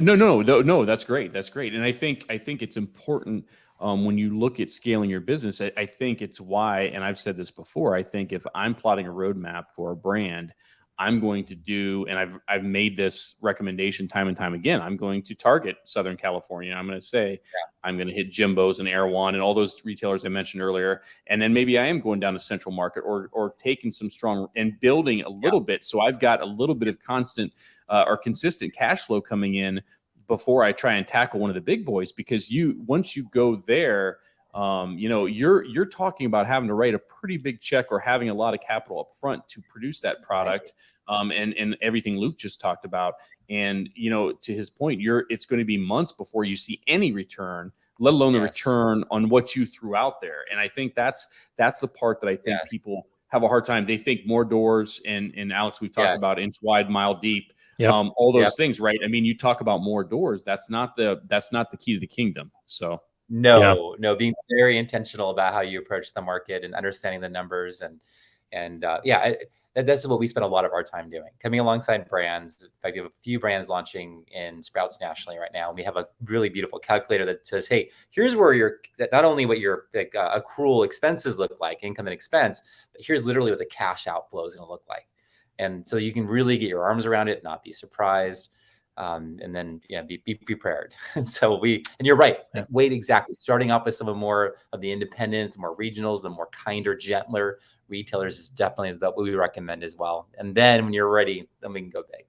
no, that's great. That's great. And I think it's important when you look at scaling your business. I think it's why, and I've said this before, I think if I'm plotting a roadmap for a brand, I'm going to do, and I've made this recommendation time and time again, I'm going to target Southern California. I'm going to say, I'm going to hit Jimbo's and Erewhon and all those retailers I mentioned earlier. And then maybe I am going down to Central Market or taking some strong and building a little bit. So I've got a little bit of constant or consistent cash flow coming in before I try and tackle one of the big boys, because once you go there, you're talking about having to write a pretty big check or having a lot of capital up front to produce that product, and everything Luke just talked about. And to his point, it's going to be months before you see any return, let alone the return on what you threw out there. And I think that's the part that I think people have a hard time. They think more doors, and Alex, we've talked about inch wide, mile deep. All those things, right? I mean, you talk about more doors. That's not the key to the kingdom. So no, being very intentional about how you approach the market and understanding the numbers, that's what we spend a lot of our time doing, coming alongside brands. In fact, we have a few brands launching in Sprouts nationally right now. We have a really beautiful calculator that says, hey, here's where not only what your accrual expenses look like, income and expense, but here's literally what the cash outflow is going to look like. And so you can really get your arms around it, not be surprised. And then be prepared. And so and you're right. Wait, exactly. Starting off with some of more of the independents, more regionals, the more kinder, gentler retailers is definitely what we recommend as well. And then when you're ready, then we can go big.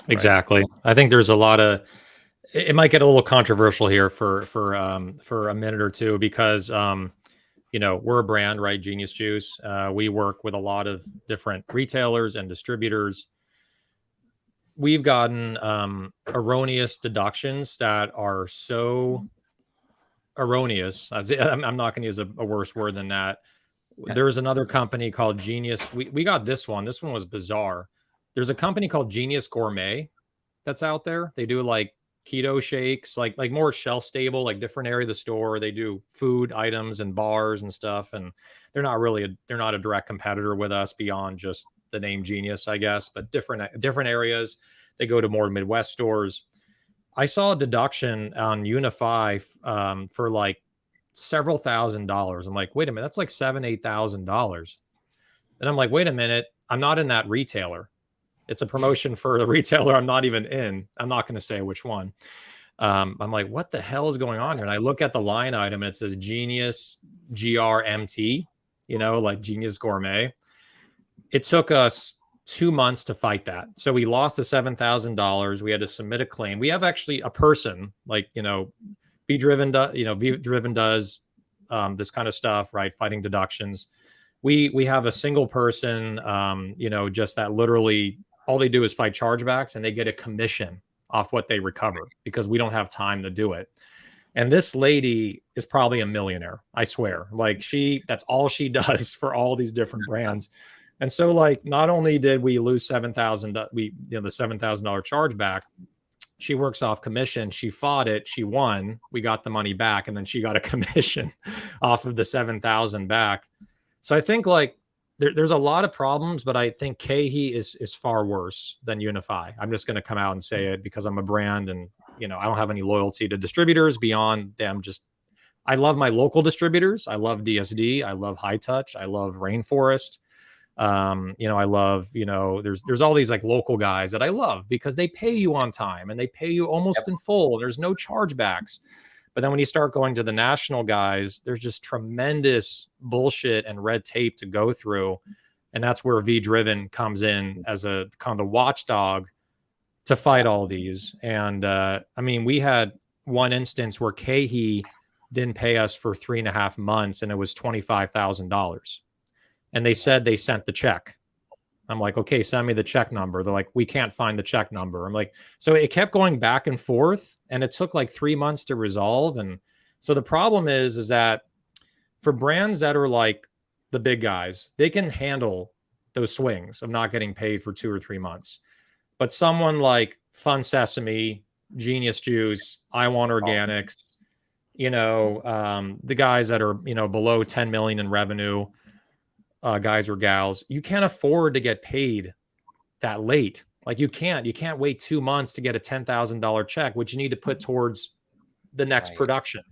Exactly. Right. I think there's a lot of, it might get a little controversial here for a minute or two, because we're a brand, right? Genius Juice. We work with a lot of different retailers and distributors. We've gotten erroneous deductions that are so erroneous. I'm not going to use a worse word than that. There's another company called Genius. We got this one. This one was bizarre. There's a company called Genius Gourmet that's out there. They do like keto shakes, like more shelf stable, like different area of the store. They do food items and bars and stuff. And they're not a direct competitor with us beyond just the name Genius, I guess, but different areas. They go to more Midwest stores. I saw a deduction on Unify for like several $1,000s. I'm like, wait a minute, that's like $7,000-8,000. And I'm like, wait a minute, I'm not in that retailer. It's a promotion for the retailer I'm not even in. I'm not going to say which one. I'm like, what the hell is going on here? And I look at the line item and it says Genius GRMT, like Genius Gourmet. It took us 2 months to fight that. So we lost the $7,000. We had to submit a claim. We have actually a person like, VDriven does this kind of stuff, right? Fighting deductions. We have a single person, just that literally all they do is fight chargebacks, and they get a commission off what they recover because we don't have time to do it. And this lady is probably a millionaire. I swear. Like that's all she does for all these different brands. And so like, not only did we lose the $7,000 chargeback, she works off commission. She fought it. She won. We got the money back. And then she got a commission off of the 7,000 back. So I think like there's a lot of problems, but I think KeHE is far worse than Unify. I'm just going to come out and say it because I'm a brand, and I don't have any loyalty to distributors beyond them. I love my local distributors. I love DSD. I love High Touch. I love Rainforest. I love, there's all these like local guys that I love because they pay you on time and they pay you almost in full. There's no chargebacks. But then when you start going to the national guys, there's just tremendous bullshit and red tape to go through. And that's where VDriven comes in as a kind of the watchdog to fight all these. And we had one instance where KeHE didn't pay us for 3.5 months, and it was $25,000. And they said they sent the check. I'm like, okay, send me the check number. They're like, we can't find the check number. I'm like, so it kept going back and forth, and it took like 3 months to resolve. And so the problem is that for brands that are like the big guys, they can handle those swings of not getting paid for 2 or 3 months. But someone like Fun Sesame, Genius Juice, I Want Organics, the guys that are, below 10 million in revenue, guys or gals, you can't afford to get paid that late. Like you can't wait 2 months to get a $10,000 check, which you need to put towards the next production.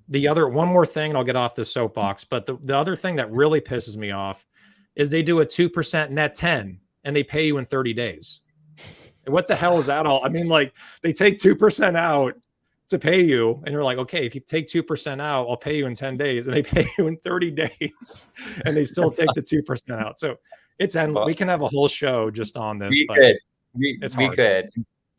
One more thing, and I'll get off this soapbox, but the other thing that really pisses me off is they do a 2% net 10 and they pay you in 30 days. And what the hell is that all? I mean, like they take 2% out to pay you, and you're like, okay, if you take 2% out, I'll pay you in 10 days, and they pay you in 30 days, and they still take the 2% out. So it's endless. We can have a whole show just on this. We could.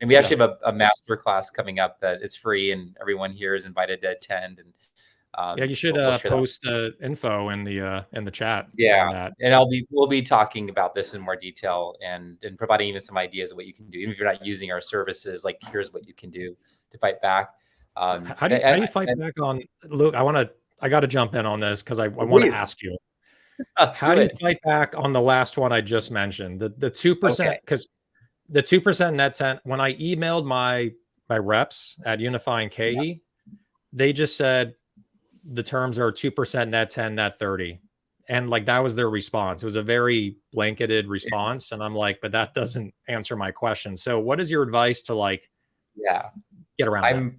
And we actually have a master class coming up that it's free and everyone here is invited to attend. And you should post info in the chat. Yeah, and we'll be talking about this in more detail and providing even some ideas of what you can do. Even if you're not using our services, like here's what you can do to fight back. How do you fight back on? Luke, I got to jump in on this because I want to ask you. How do you fight back on the last one I just mentioned? The 2%, because the 2% net 10, when I emailed my reps at Unify and KE, they just said the terms are 2% net 10, net 30. And like that was their response. It was a very blanketed response. And I'm like, but that doesn't answer my question. So what is your advice to get around I'm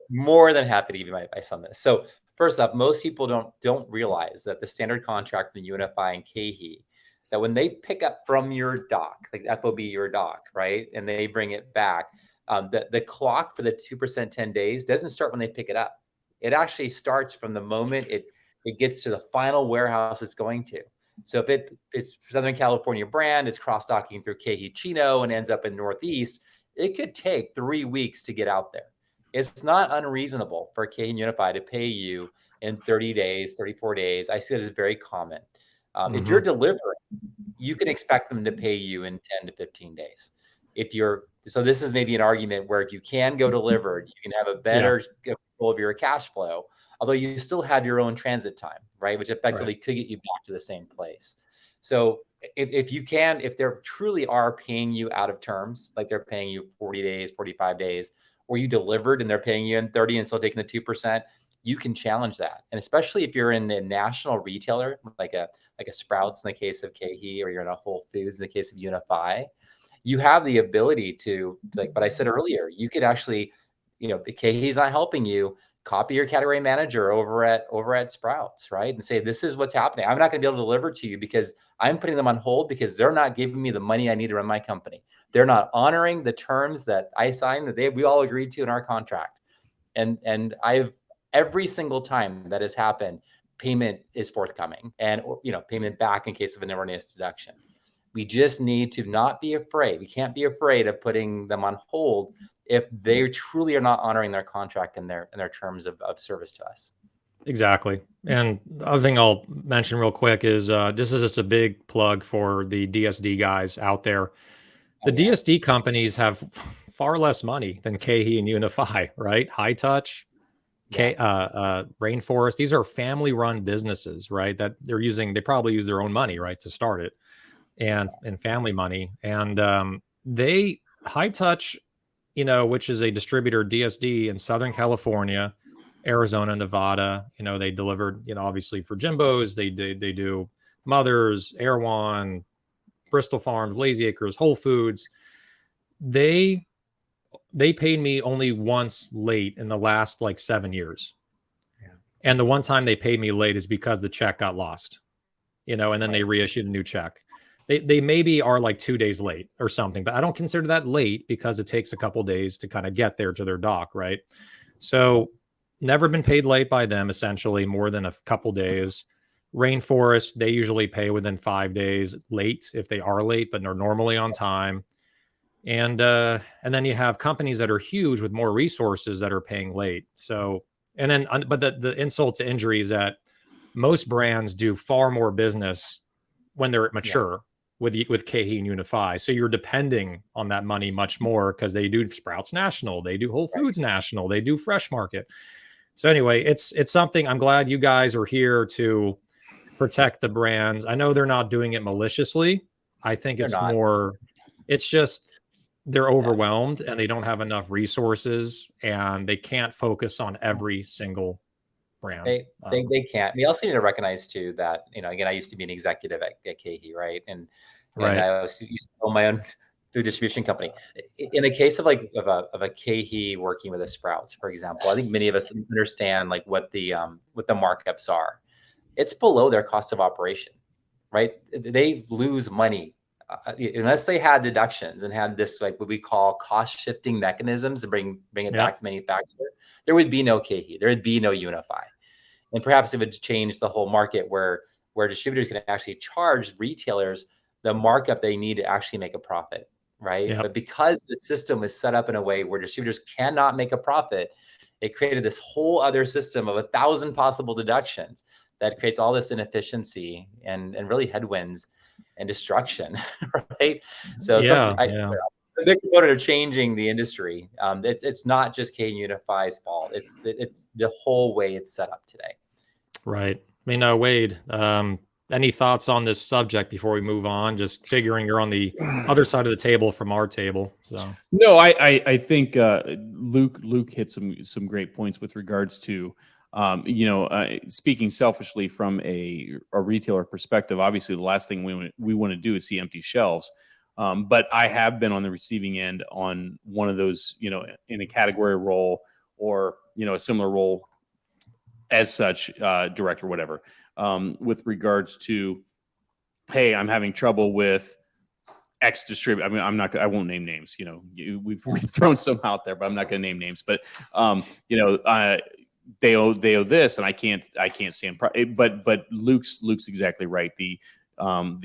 more than happy to give you my advice on this. So first up, most people don't realize that the standard contract from Unify and KE, that when they pick up from your dock, like FOB your dock, right, and they bring it back, the clock for the 2% 10 days doesn't start when they pick it up. It actually starts from the moment it gets to the final warehouse it's going to. So if it's Southern California brand, it's cross-docking through KE Chino and ends up in Northeast, it could take 3 weeks to get out there. It's not unreasonable for KE and Unify to pay you in 30 days, 34 days. I see it as very common. If you're delivering, you can expect them to pay you in 10 to 15 days. So this is maybe an argument where if you can go delivered, you can have a better control of your cash flow, although you still have your own transit time, right? Which effectively could get you back to the same place. So if they truly are paying you out of terms, like they're paying you 40 days, 45 days, or you delivered and they're paying you in 30 and still taking the 2%, you can challenge that. And especially if you're in a national retailer, like a Sprouts in the case of KE, or you're in a Whole Foods in the case of Unify, you have the ability to, like what I said earlier, you could actually, if KE's not helping you, copy your category manager over at Sprouts, right? And say, this is what's happening. I'm not going to be able to deliver to you because I'm putting them on hold because they're not giving me the money I need to run my company. They're not honoring the terms that I signed, that we all agreed to in our contract. And every single time that has happened, payment is forthcoming, and payment back in case of an erroneous deduction. We just need to not be afraid. We can't be afraid of putting them on hold if they truly are not honoring their contract and their terms of service to us. Exactly. And the other thing I'll mention real quick is this is just a big plug for the DSD guys out there. The DSD companies have far less money than KE and Unify, right? High Touch, Rainforest. These are family-run businesses, right? That they probably use their own money, right, to start it, and family money. And High Touch, which is a distributor DSD in Southern California, Arizona, Nevada. They delivered, obviously for Jimbo's. They do Mother's, Erewhon, Bristol Farms, Lazy Acres, Whole Foods. They paid me only once late in the last 7 years. Yeah. And the one time they paid me late is because the check got lost, and then they reissued a new check. They maybe are 2 days late or something, but I don't consider that late because it takes a couple days to kind of get there to their dock, right? So never been paid late by them, essentially, more than a couple days. Rainforest, they usually pay within 5 days late if they are late, but they're normally on time. And then you have companies that are huge with more resources that are paying late. So, and then, but the insult to injury is that most brands do far more business when they're mature with KE and Unify. So you're depending on that money much more because they do Sprouts National, they do Whole Foods National, they do Fresh Market. So anyway, it's something. I'm glad you guys are here to protect the brands. I know they're not doing it maliciously. I think it's just they're overwhelmed and they don't have enough resources and they can't focus on every single brand. They can't. We also need to recognize too that, again, I used to be an executive at KeHE, right? And I used to own my own food distribution company. In the case of a KeHE working with a Sprouts, for example, I think many of us understand like what the markups are. It's below their cost of operation, right? They lose money unless they had deductions and had this like what we call cost shifting mechanisms to bring it back to manufacturer. There would be no KeHE. There would be no Unify. And perhaps it would change the whole market where distributors can actually charge retailers the markup they need to actually make a profit, right? Yep. But because the system is set up in a way where distributors cannot make a profit, it created this whole other system of 1,000 possible deductions that creates all this inefficiency and really headwinds and destruction, right? So the component of changing the industry. It's not just KeHE Unify's fault. It's the whole way it's set up today. Right. I mean, Wade, any thoughts on this subject before we move on? Just figuring you're on the other side of the table from our table. So no, I think Luke hit some great points with regards to speaking selfishly from a retailer perspective. Obviously, the last thing we want to do is see empty shelves. But I have been on the receiving end on one of those, in a category role or, a similar role as such, director, whatever, with regards to, hey, I'm having trouble with X distributor. I mean, I won't name names, we've thrown some out there, but I'm not going to name names, but, they owe this and I can't stand, but Luke's exactly right. The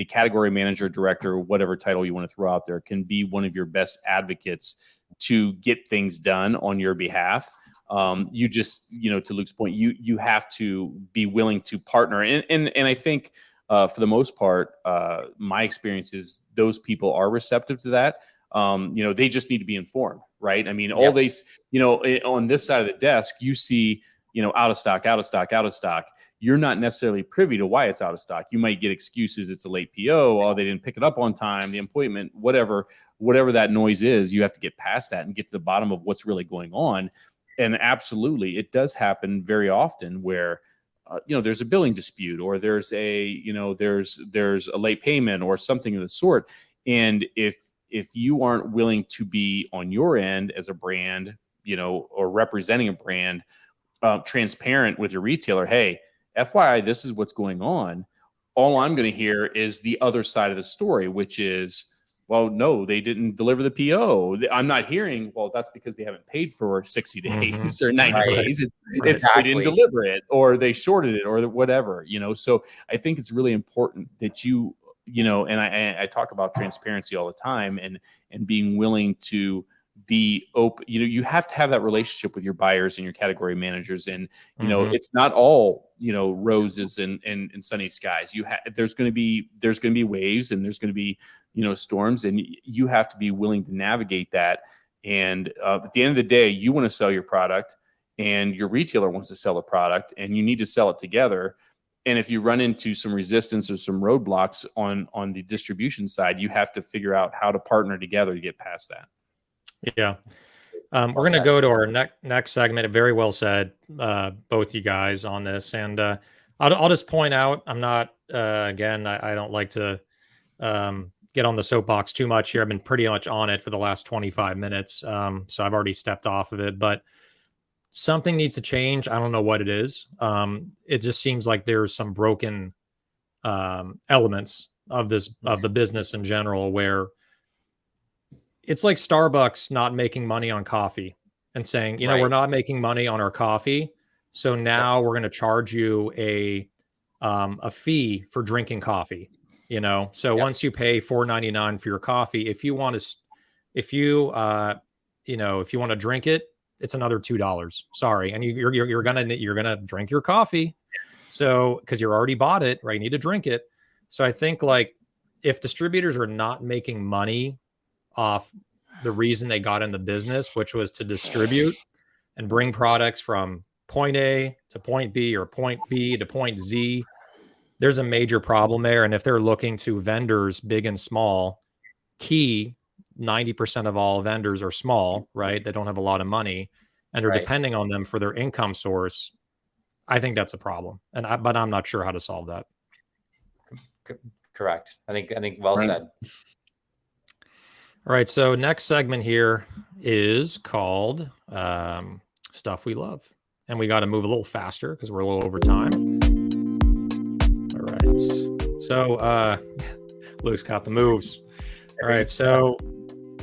category manager, director, whatever title you want to throw out there, can be one of your best advocates to get things done on your behalf. You just, to Luke's point, you have to be willing to partner. And I think for the most part, my experience is those people are receptive to that. They just need to be informed, right? I mean, all these, on this side of the desk, you see, out of stock. You're not necessarily privy to why it's out of stock. You might get excuses. It's a late PO. Oh, they didn't pick it up on time. The appointment, whatever that noise is, you have to get past that and get to the bottom of what's really going on. And absolutely, it does happen very often where, there's a billing dispute or there's a, there's a late payment or something of the sort. And if you aren't willing to be on your end as a brand, or representing a brand, transparent with your retailer, hey, FYI, this is what's going on. All I'm going to hear is the other side of the story, which is, well, no, they didn't deliver the PO. I'm not hearing, well, that's because they haven't paid for 60 days or 90 days. It's they didn't deliver it or they shorted it or whatever, So I think it's really important that you, and I talk about transparency all the time and being willing to be open. You have to have that relationship with your buyers and your category managers. And, it's not all, roses and sunny skies. There's going to be waves and there's going to be, storms, and you have to be willing to navigate that. And at the end of the day, you want to sell your product and your retailer wants to sell a product and you need to sell it together. And if you run into some resistance or some roadblocks on the distribution side, you have to figure out how to partner together to get past that. Yeah. We're going to go to our next segment. Very well said, both you guys on this. And I'll just point out, I'm not, again, I don't like to get on the soapbox too much here. I've been pretty much on it for the last 25 minutes. So I've already stepped off of it, but something needs to change. I don't know what it is. It just seems like there's some broken elements of the business in general, where it's like Starbucks not making money on coffee and saying, we're not making money on our coffee, so now we're going to charge you a fee for drinking coffee. So once you pay $4.99 for your coffee, if you want to drink it, it's another $2. Sorry, and you're gonna drink your coffee, so because you already bought it, right? You need to drink it. So I think like if distributors are not making money off the reason they got in the business, which was to distribute and bring products from point A to point B or point B to point Z, there's a major problem there. And if they're looking to vendors, big and small, KeHE 90% of all vendors are small, right? They don't have a lot of money and are Right. depending on them for their income source. I think that's a problem. But I'm not sure how to solve that. Correct. I think well said. All right. So next segment here is called Stuff We Love. And we got to move a little faster because we're a little over time. All right. So Luke's got the moves. All right. So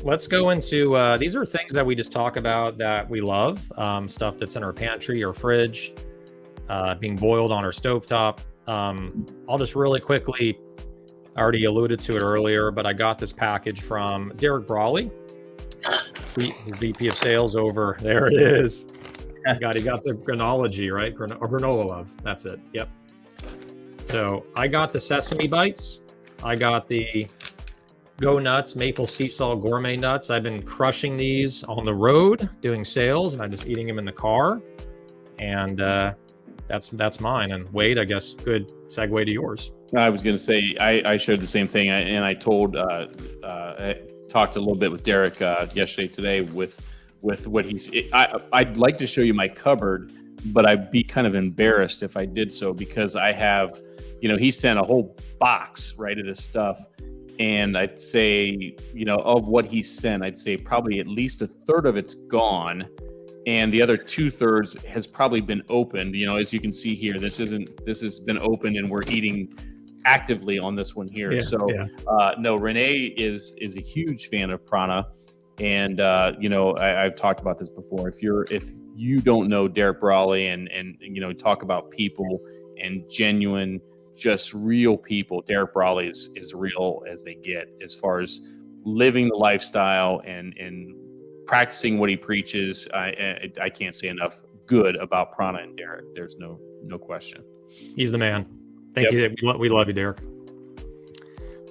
let's go into these are things that we just talk about that we love. Stuff that's in our pantry or fridge, being boiled on our stovetop. I'll just really quickly, I already alluded to it earlier, but I got this package from Derek Brawley, VP of Sales over. There it is. He got the Granology, right? Granola Love. That's it. Yep. So I got the Sesame Bites. I got the Go Nuts Maple Sea Salt Gourmet Nuts. I've been crushing these on the road doing sales, and I'm just eating them in the car. And that's mine. And Wade, I guess, good segue to yours. I was going to say I shared the same thing, and I told I talked a little bit with Derek yesterday today with what he's. I'd like to show you my cupboard, but I'd be kind of embarrassed if I did so because I have, he sent a whole box right of this stuff, and I'd say of what he sent, I'd say probably at least a third of it's gone. And the other 2/3 has probably been opened. As you can see here, this has been opened, and we're eating actively on this one here. No, Renee is a huge fan of Prana, and I've talked about this before. If you don't know Derek Brawley and talk about people and genuine, just real people, Derek Brawley is real as they get as far as living the lifestyle and practicing what he preaches. I can't say enough good about Prana and Derek. There's no question. He's the man. Thank you. We love you, Derek.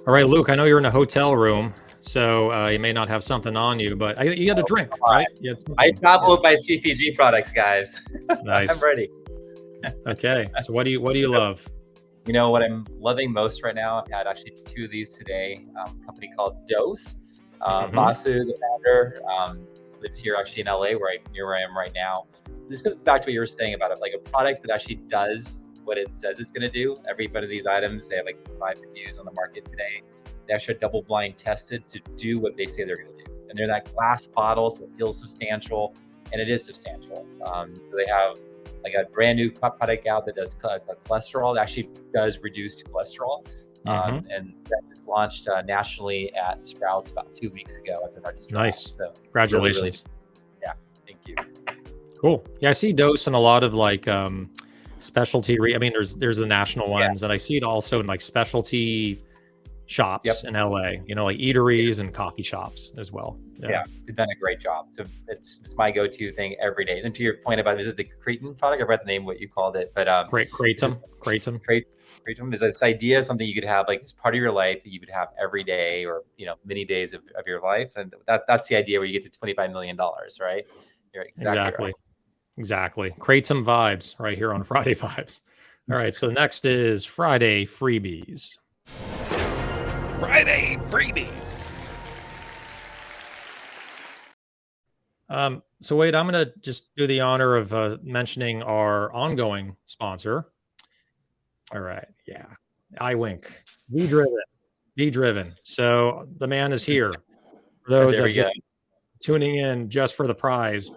All right, Luke, I know you're in a hotel room, so you may not have something on you, but you got a drink, right? I travel with my CPG products, guys. Nice. I'm ready. Okay, so what do you love? What I'm loving most right now, I've had actually 2 of these today. A company called Dose. Basu, the founder, lives here actually in LA, near where I am right now. This goes back to what you were saying about it, like a product that actually does what it says it's going to do. Every one of these items, they have like 5 SKUs on the market today. They actually are double-blind tested to do what they say they're going to do. And they're in that glass bottle, so it feels substantial, and it is substantial. So they have like a brand new product out that does cholesterol. It actually does reduce cholesterol. And that was launched nationally at Sprouts about 2 weeks ago at the largest. Nice. So congratulations. Yeah, thank you. Cool. Yeah, I see Dose in a lot of like specialty. There's the national ones, and I see it also in like specialty shops in LA. Like eateries and coffee shops as well. Yeah, they've done a great job. So it's my go-to thing every day. And to your point about, is it the Cretan product? I forgot the name what you called it, but Kratom. Kratom is this idea of something you could have like as part of your life that you would have every day or many days of your life, and that's the idea where you get to $25 million, right? You're exactly. Kratom vibes right here on Friday Vibes. All right, so next is Friday freebies. Friday freebies. So Wade, I'm going to just do the honor of mentioning our ongoing sponsor. All right. Yeah. I wink. VDriven. So the man is here. For those that are tuning in just for the prize,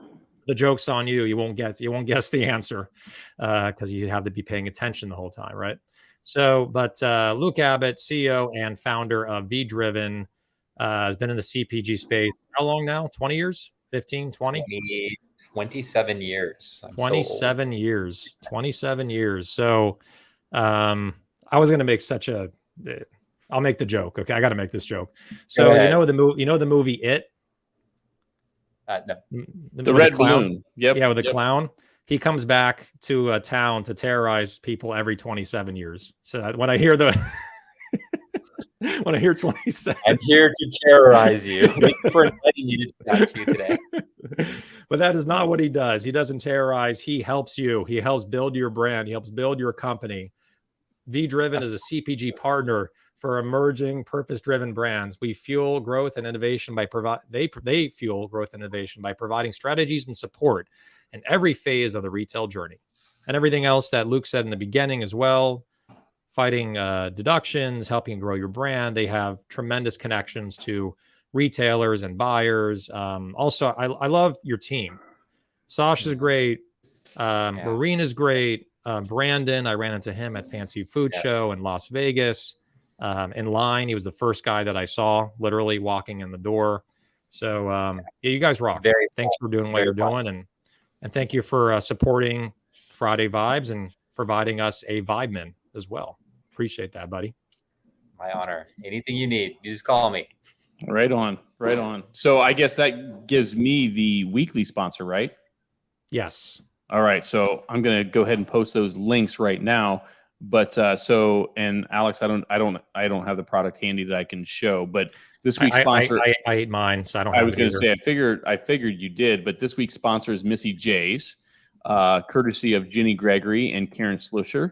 the joke's on you. You won't guess the answer because you have to be paying attention the whole time, right? So, but Luke Abbott, CEO and founder of VDriven, has been in the CPG space. How long now? 20 years? 15, 20? 27 years. 27 years. 27 years. So I was going to make I'll make the joke. Okay. I got to make this joke. So the movie It? No. The red balloon. Yep. Yeah. With the clown. He comes back to a town to terrorize people every 27 years. So when I hear 27, I'm here to terrorize you. Thank you for inviting me to do that to you today. But that is not what he does. He doesn't terrorize. He helps you. He helps build your brand. He helps build your company. VDriven is a CPG partner for emerging purpose-driven brands. We fuel growth and innovation by they fuel growth and innovation by providing strategies and support in every phase of the retail journey. And everything else that Luke said in the beginning as well, fighting deductions, helping grow your brand. They have tremendous connections to retailers and buyers. Also, I love your team. Sasha's great. Marina's great. Brandon, I ran into him at Fancy Food Show in Las Vegas. In line, he was the first guy that I saw literally walking in the door. So yeah, you guys rock. Thanks for doing what you're doing, and thank you for supporting Friday Vibes and providing us a Vibeman as well. Appreciate that, buddy. My honor. Anything you need, you just call me. Right on. So I guess that gives me the weekly sponsor, right? Yes. All right. So I'm going to go ahead and post those links right now. But and Alex, I don't have the product handy that I can show, but this week's sponsor, I ate mine, so I don't. I was going to say, I figured you did, but this week's sponsor is Missy J's, courtesy of Ginny Gregory and Karen Slusher.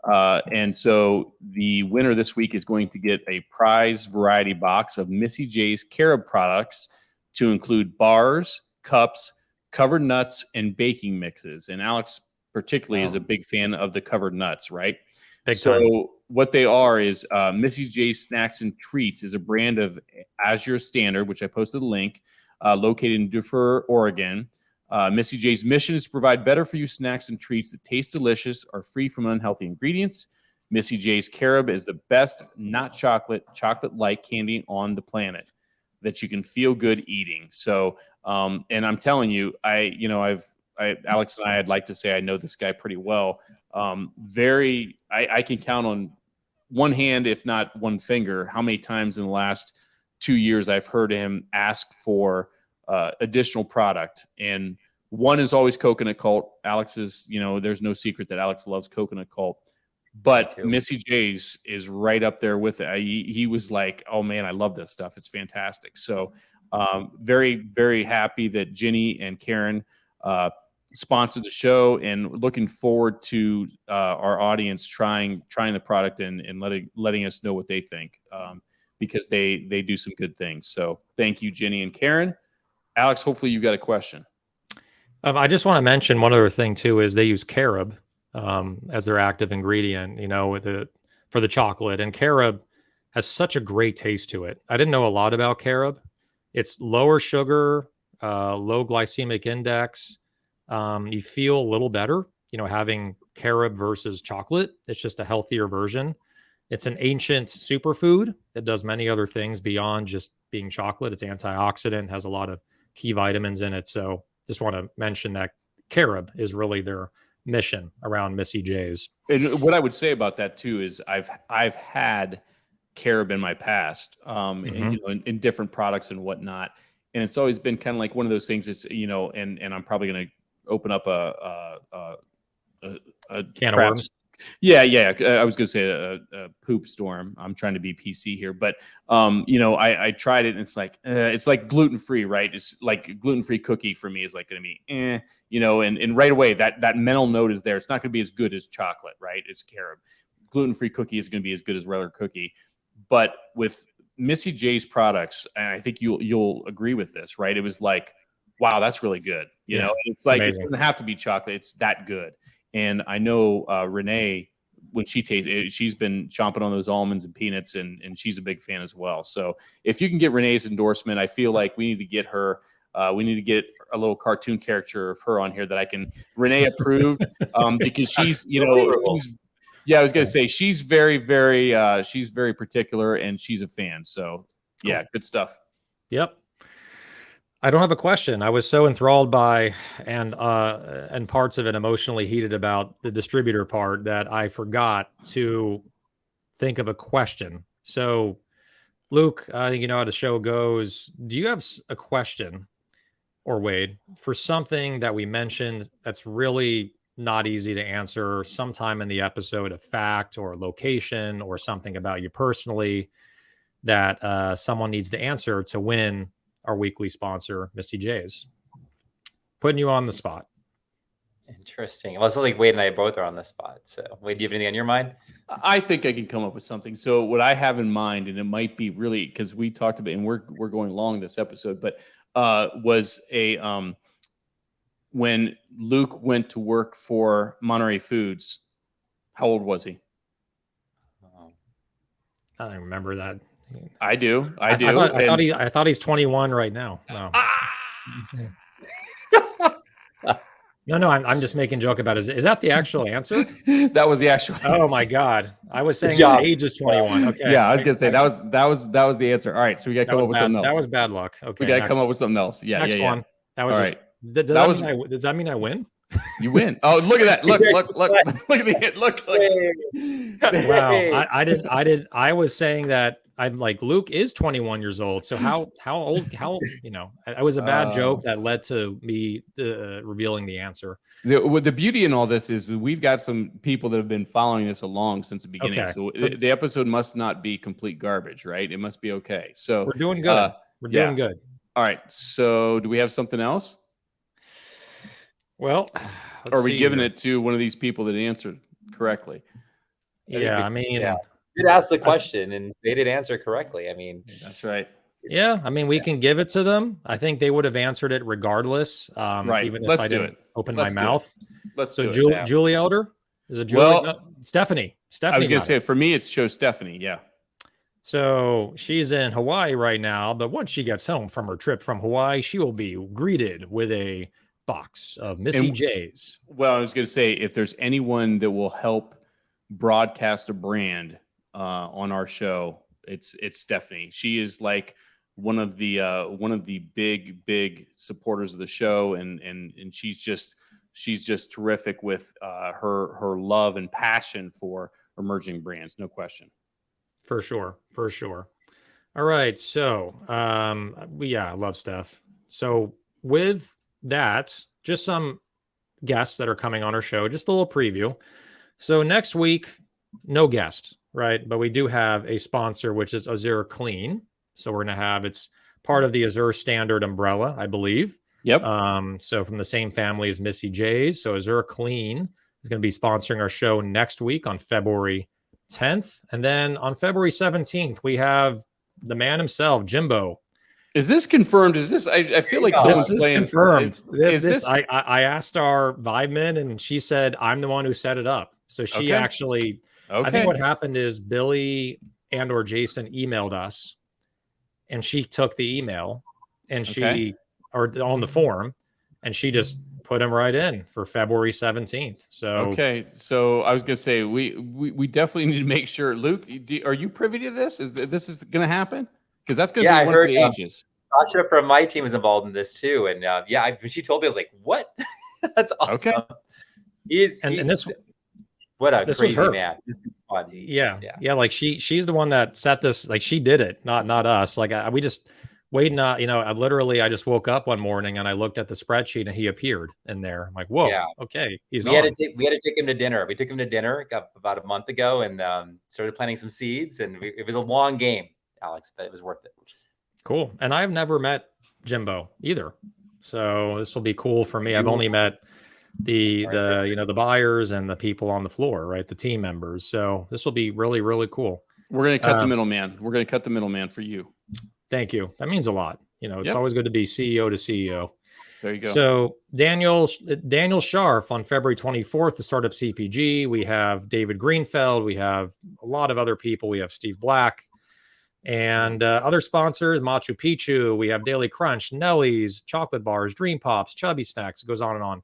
And so the winner this week is going to get a prize variety box of Missy J's carob products to include bars, cups, covered nuts, and baking mixes. And Alex particularly is a big fan of the covered nuts, right? Big time. So what they are is Missy J's Snacks and Treats is a brand of Azure Standard, which I posted a link, located in Dufur, Oregon. Missy J's mission is to provide better for you snacks and treats that taste delicious, are free from unhealthy ingredients. Missy J's carob is the best not chocolate-like candy on the planet that you can feel good eating. So, and I'm telling you, Alex and I'd like to say I know this guy pretty well. I can count on one hand, if not one finger, how many times in the last 2 years I've heard him ask for additional product. And one is always Coconut Cult. Alex is, there's no secret that Alex loves Coconut Cult, but Missy J's is right up there with it. He was like, oh man, I love this stuff. It's fantastic. So very, very happy that Ginny and Karen sponsored the show, and looking forward to our audience trying the product and letting us know what they think, because they do some good things. So thank you, Ginny and Karen. Alex, hopefully you've got a question. I just want to mention one other thing too, is they use carob as their active ingredient, for the chocolate, and carob has such a great taste to it. I didn't know a lot about carob. It's lower sugar, low glycemic index. You feel a little better, having carob versus chocolate. It's just a healthier version. It's an ancient superfood that does many other things beyond just being chocolate. It's antioxidant, has a lot of key vitamins in it. So just want to mention that carob is really their mission around Missy J's. And what I would say about that too is I've had carob in my past, in different products and whatnot. And it's always been kind of like one of those things is, and I'm probably going to open up a can of worms. Yeah. I was going to say a poop storm. I'm trying to be PC here, but I tried it, and it's like gluten-free, right? It's like gluten-free cookie for me is like going to be, and right away that mental note is there. It's not going to be as good as chocolate, right? It's carob. Gluten-free cookie is going to be as good as regular cookie, but with Missy J's products, and I think you'll agree with this, right? It was like, wow, that's really good. It's like amazing. It doesn't have to be chocolate; it's that good. And I know Renee, when she tastes it, she's been chomping on those almonds and peanuts, and she's a big fan as well. So if you can get Renee's endorsement, I feel like we need to get her. We need to get a little cartoon character of her on here that I can Renee approved, because she's, I was gonna say she's very, very, she's very particular, and she's a fan. So yeah, cool. Good stuff. Yep. I don't have a question. I was so enthralled by and parts of it emotionally heated about the distributor part that I forgot to think of a question. So, Luke, I think you know how the show goes. Do you have a question, or Wade, for something that we mentioned that's really not easy to answer sometime in the episode, a fact or a location or something about you personally that someone needs to answer to win our weekly sponsor, Missy J's? Putting you on the spot. Interesting. Well, it's like Wade and I both are on the spot. So, Wade, do you have anything on your mind? I think I can come up with something. So what I have in mind, and it might be really because we talked about, and we're going long this episode, but was a when Luke went to work for Monterey Foods. How old was he? I don't remember that. I do. I thought he's 21 right now. No. No, I'm just making a joke about it. Is that the actual answer? That was the actual answer. Oh my God. I was saying his age is 21. Okay. Yeah, I was gonna say that was the answer. All right, so we gotta come up with something else. That was bad luck. Okay. We gotta come up with something else. Yeah, next one. That was all just, right. Does that mean I win? You win. Oh, look at that. Look at the hit. Look. Wow. I was saying that I'm like, Luke is 21 years old. So how old, it was a bad joke that led to me revealing the answer. The beauty in all this is that we've got some people that have been following this along since the beginning. Okay. So the episode must not be complete garbage, right? It must be okay. So we're doing good. We're doing good. All right. So do we have something else? Well, are we giving it to one of these people that answered correctly? Yeah, did ask the question and they did answer correctly. I mean, that's right. Yeah, I mean, we can give it to them. I think they would have answered it regardless. Right. Even if I didn't open my mouth. Let's do it. Julie Elder? Is it Julie? Well, no, Stephanie. I was going to say, for me, it's show Stephanie. Yeah. So she's in Hawaii right now, but once she gets home from her trip from Hawaii, she will be greeted with a box of Missy J's. Well, I was going to say, if there's anyone that will help broadcast a brand on our show, it's Stephanie. She is like one of the big supporters of the show, and she's just terrific with her love and passion for emerging brands, no question. For sure. All right, so I love Steph. So with that, just some guests that are coming on our show, just a little preview. So next week, no guest, right? But we do have a sponsor, which is Azure Clean. So we're going to have, it's part of the Azure standard umbrella, I believe. Yep. So from the same family as Missy J's. So Azure Clean is going to be sponsoring our show next week on February 10th. And then on February 17th, we have the man himself, Jimbo. Is this confirmed? Is this? I feel like someone's playing. Confirmed. I asked our Vibeman, and she said I'm the one who set it up. So she actually. I think what happened is Billy or Jason emailed us, and she took the email, and or on the form, and she just put him right in for February 17th. So so I was gonna say we definitely need to make sure. Luke, are you privy to this? Is this going to happen? Because that's going to be one for the ages. Sasha from my team is involved in this too, and when she told me, I was like, "What? That's awesome." What a crazy man! This is fun. Yeah. Like she's the one that set this. Like she did it, not us. Like we just waiting. I just woke up one morning and I looked at the spreadsheet and he appeared in there. I'm like, whoa, okay, he's on. We had to take him to dinner. We took him to dinner about a month ago and started planting some seeds. And it was a long game, Alex, but it was worth it. Cool. And I've never met Jimbo either, so this will be cool for me. I've only met the buyers and the people on the floor, right? The team members. So this will be really, really cool. We're going to cut the middleman. We're going to cut the middleman for you. Thank you. That means a lot. It's always good to be CEO to CEO. There you go. So Daniel Scharf on February 24th to start up CPG. We have David Greenfeld. We have a lot of other people. We have Steve Black. And other sponsors, Machu Picchu, we have Daily Crunch, Nellie's, Chocolate Bars, Dream Pops, Chubby Snacks. It goes on and on.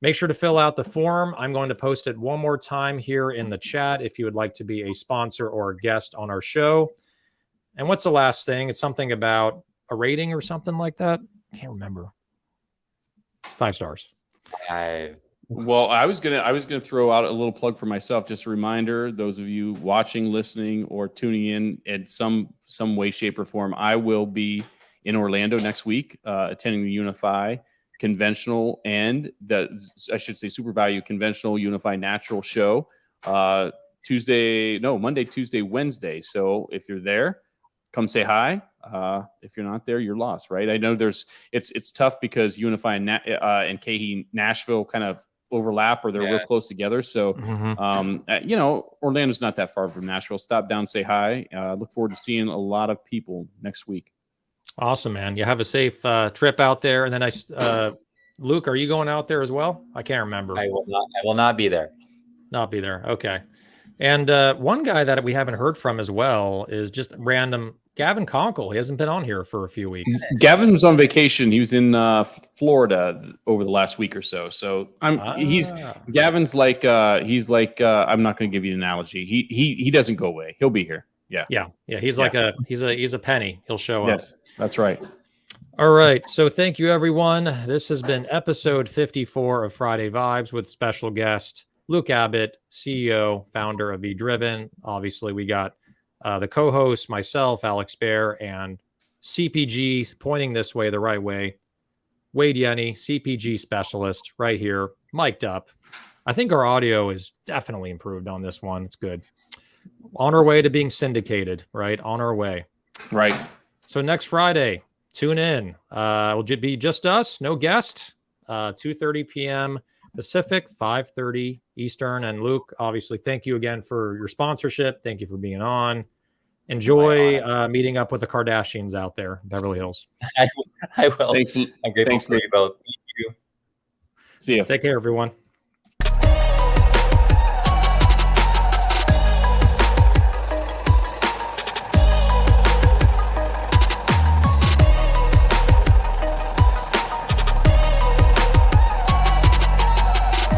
Make sure to fill out the form. I'm going to post it one more time here in the chat if you would like to be a sponsor or a guest on our show. And what's the last thing? It's something about a rating or something like that. I can't remember. 5 stars. Well, I was gonna throw out a little plug for myself. Just a reminder, those of you watching, listening, or tuning in some way, shape, or form, I will be in Orlando next week, attending the Unify Conventional and Super Value Conventional Unify Natural Show. Monday, Tuesday, Wednesday. So if you're there, come say hi. If you're not there, you're lost, right? I know it's tough because Unify and KE Nashville kind of overlap or they're real close together. So, you know, Orlando's not that far from Nashville. Stop down, say hi. Look forward to seeing a lot of people next week. Awesome, man. You have a safe trip out there. And then Luke, are you going out there as well? I can't remember. I will not be there. Not be there. Okay. And one guy that we haven't heard from as well is just random Gavin Conkle. He hasn't been on here for a few weeks. Gavin was on vacation. He was in Florida over the last week or so. So Gavin's like he's like I'm not going to give you an analogy. He doesn't go away. He'll be here. Yeah. He's like he's a penny. He'll show up. Yes, that's right. All right. So thank you, everyone. This has been episode 54 of Friday Vibes with special guest Luke Abbott, CEO, founder of VDriven. Obviously, we got the co-host, myself, Alex Bear, and CPG pointing this way, the right way. Wade Yenny, CPG specialist, right here, mic'd up. I think our audio is definitely improved on this one. It's good. On our way to being syndicated, right? On our way. Right. So next Friday, tune in. Will be just us, no guest. 2:30 p.m. Pacific, 5:30 Eastern. And Luke, obviously, thank you again for your sponsorship. Thank you for being on. Enjoy meeting up with the Kardashians out there, Beverly Hills. I will. Thanks. I'm grateful for you both. Thank you. See you. Take care, everyone.